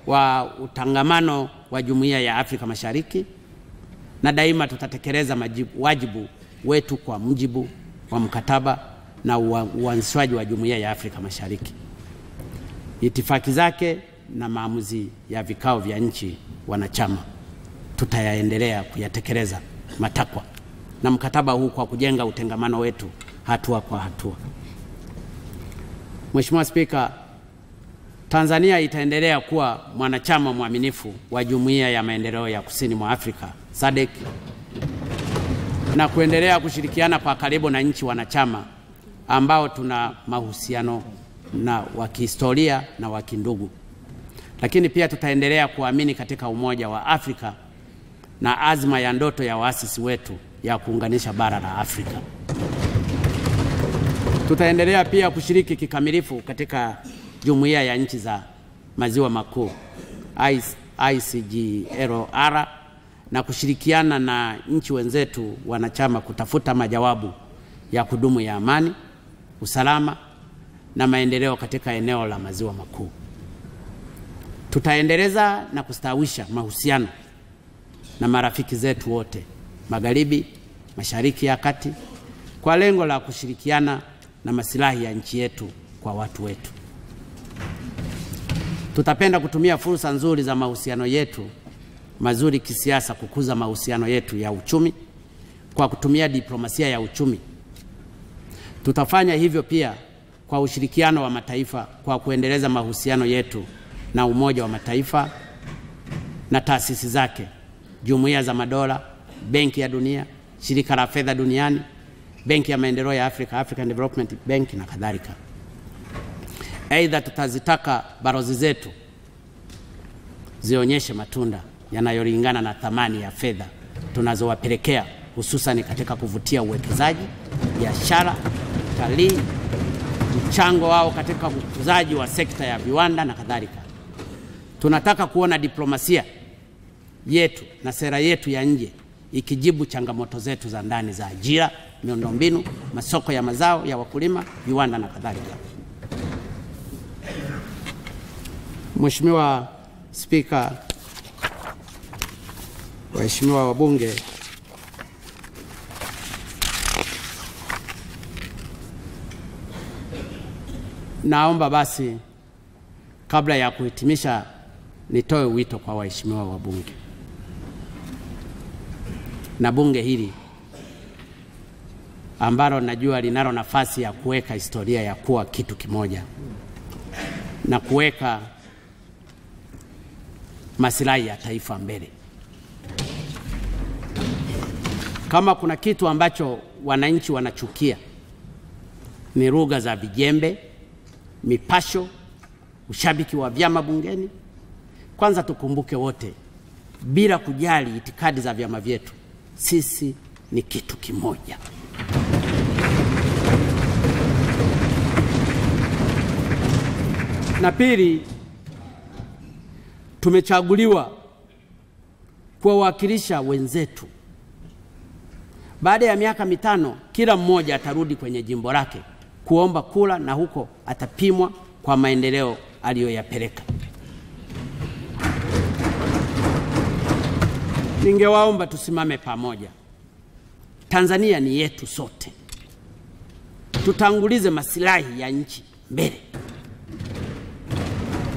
wa utangamano wa Jumuiya ya Afrika Mashariki na daima tutatekeleza wajibu wetu kwa mujibu wa mkataba na uanzishwaji wa Jumuiya ya Afrika Mashariki, itifaki zake na maamuzi ya vikao vya nchi wanachama. Tutayaendelea kuyatekeleza matakwa na mkataba huu kwa kujenga utengamano wetu hatua kwa hatua. Mheshimiwa Spika, Tanzania itaendelea kuwa mwanachama mwaminifu wa Jumuiya ya Maendeleo ya Kusini mwa Afrika SADC na kuendelea kushirikiana kwa karibu na nchi wanachama ambao tuna mahusiano na wa kihistoria na wa kindugu. Lakini pia tutaendelea kuamini katika umoja wa Afrika na azma ya ndoto ya waasisi wetu ya kuunganisha bara la Afrika. Tutaendelea pia kushiriki kikamilifu katika jumuiya ya nchi za maziwa makuu ICGLR na kushirikiana na nchi wenzetu wanachama kutafuta majawabu ya kudumu ya amani, usalama na maendeleo katika eneo la maziwa makuu. Tutaendeleza na kustawisha mahusiano na marafiki zetu wote Magharibi, Mashariki ya Kati kwa lengo la kushirikiana na maslahi ya nchi yetu kwa watu wetu. Tutapenda kutumia fursa nzuri za mahusiano yetu mazuri kisiasa kukuza mahusiano yetu ya uchumi kwa kutumia diplomasia ya uchumi. Tutafanya hivyo pia kwa ushirikiano wa mataifa kwa kuendeleza mahusiano yetu na Umoja wa Mataifa na taasisi zake, Jumuiya za Madola, Benki ya Dunia, Shirika la Fedha Duniani, Benki ya Maendeleo ya Afrika, African Development Bank na kadhalika. Aidha, tutazitaka balozi zetu zionyeshe matunda yanayolingana na thamani ya fedha tunazowapelekea, hususan katika kuvutia uwekezaji, biashara, utalii, mchango wao katika ukuzaji wa sekta ya viwanda na kadhalika. Tunataka kuona diplomasia yetu na sera yetu ya nje ikijibu changamoto zetu za ndani za ajira, miundombinu, masoko ya mazao ya wakulima, viwanda na kadhalika. Mheshimiwa Spika, waheshimiwa wabunge, naomba basi kabla ya kuhitimisha nitoe wito kwa waheshimiwa wabunge na bunge hili ambalo najua linalo nafasi ya kuweka historia ya kuwa kitu kimoja na kuweka maslahi ya taifa mbele. Kama kuna kitu ambacho wananchi wanachukia ni lugha za vijembe, mipasho, ushabiki wa vyama bungeni. Kwanza tukumbuke wote, bila kujali itikadi za vyama vyetu, sisi ni kitu kimoja. Na pili, tumechaguliwa kuwawakilisha wenzetu. Baada ya miaka 5, kila mmoja atarudi kwenye jimbo lake kuomba kura na huko atapimwa kwa maendeleo aliyoyapeleka. Ningewaomba tusimame pamoja. Tanzania ni yetu sote. Tutangulize maslahi ya nchi mbele.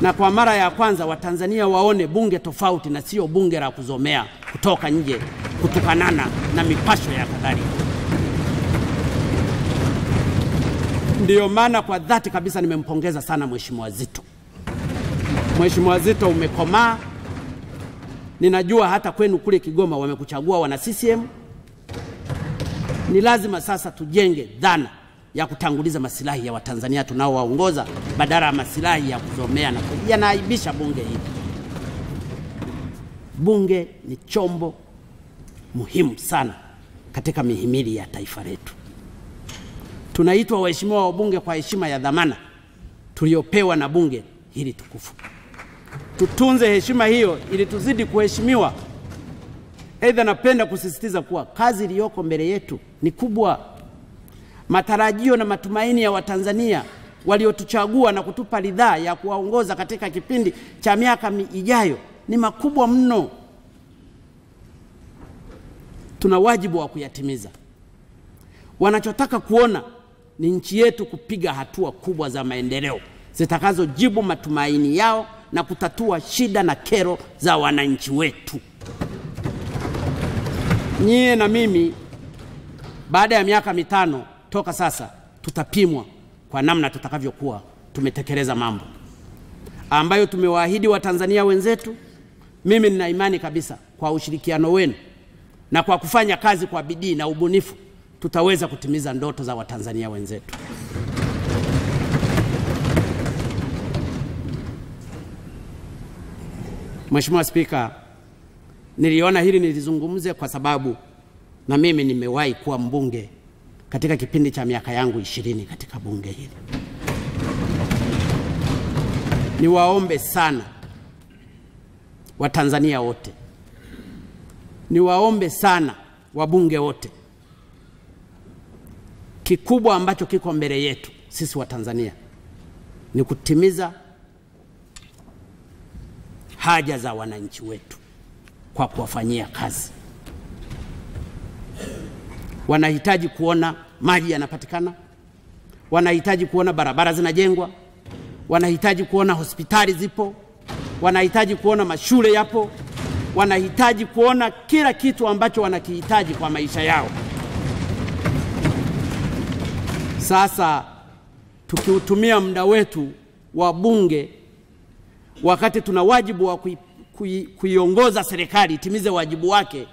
Na kwa mara ya kwanza Watanzania waone bunge tofauti na sio bunge la kuzomea kutoka nje, kutukanana na mipasho ya kadhalika. Ndiyo maana kwa dhati kabisa nimempongeza sana Mheshimiwa Zitto. Mheshimiwa Zitto, umekomaa. Ninajua hata kwenu kule Kigoma wamekuchagua wana CCM. Ni lazima sasa tujenge dhana ya kutanguliza maslahi ya Watanzania tunaowaongoza badala ya maslahi ya kuzomea na yanaaibisha bunge hili. Bunge ni chombo muhimu sana katika mihimili ya taifa letu. Tunaitwa waheshimiwa wabunge kwa heshima ya dhamana tuliopewa na bunge hili tukufu. Tutunze heshima hiyo ili tuzidi kuheshimiwa. Aidha, napenda kusisitiza kuwa kazi iliyoko mbele yetu ni kubwa. Matarajio na matumaini ya Watanzania waliotuchagua na kutupa ridhaa ya kuwaongoza katika kipindi cha miaka ijayo ni makubwa mno. Tuna wajibu wa kuyatimiza. Wanachotaka kuona ni nchi yetu kupiga hatua kubwa za maendeleo zitakazojibu matumaini yao na kutatua shida na kero za wananchi wetu. Nyie na mimi baada ya miaka 5 toka sasa tutapimwa kwa namna tutakavyokuwa tumetekeleza mambo ambayo tumewaahidi Watanzania wenzetu. Mimi nina imani kabisa kwa ushirikiano wenu na kwa kufanya kazi kwa bidii na ubunifu tutaweza kutimiza ndoto za Watanzania wenzetu. Mheshimiwa Spika, niliona hili nilizungumze kwa sababu na mimi nimewahi kuwa mbunge katika kipindi cha miaka yangu 20 katika bunge hili. Niwaombe sana Watanzania wote, niwaombe sana wabunge wote, kikubwa ambacho kiko mbele yetu sisi Watanzania ni kutimiza haja za wananchi wetu kwa kuwafanyia kazi. Wanahitaji kuona maji yanapatikana, wanahitaji kuona barabara zinajengwa, wanahitaji kuona hospitali zipo, wanahitaji kuona mashule yapo, wanahitaji kuona kila kitu ambacho wanakihitaji kwa maisha yao. Sasa tukiutumia muda wetu wa bunge wakati tuna wajibu wa kuiongoza serikali itimize wajibu wake,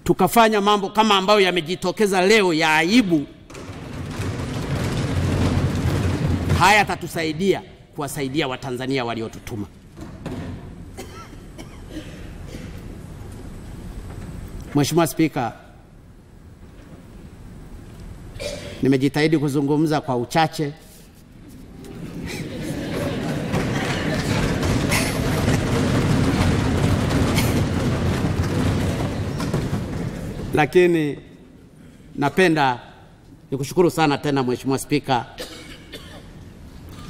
tukafanya mambo kama ambayo yamejitokeza leo ya aibu, haya tatusaidia kuwasaidia Watanzania waliotutuma. Mheshimiwa Spika, nimejitahidi kuzungumza kwa uchache. Lakini napenda nikushukuru sana tena Mheshimiwa Spika,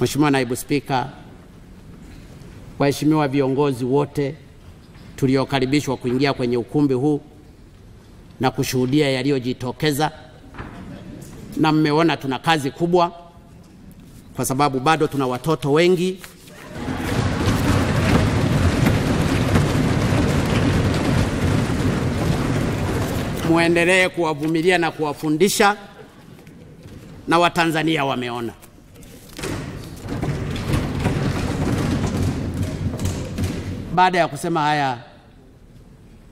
Mheshimiwa Naibu Spika, waheshimiwa viongozi wote tuliokaribishwa kuingia kwenye ukumbi huu na kushuhudia yaliyojitokeza, na mmeona tuna kazi kubwa kwa sababu bado tuna watoto wengi. Muendelee kuwavumilia na kuwafundisha, na Watanzania wameona. Baada ya kusema haya,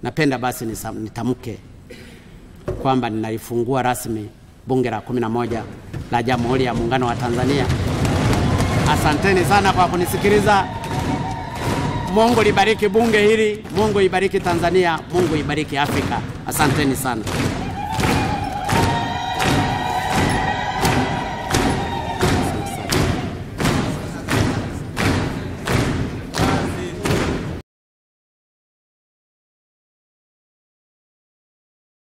napenda basi nitamke kwamba ninaifungua rasmi bunge la 11 la Jamhuri ya Muungano wa Tanzania. Asanteni sana kwa kunisikiliza. Mungu libariki bunge hili, Mungu ibariki Tanzania, Mungu ibariki Afrika. Asanteni sana.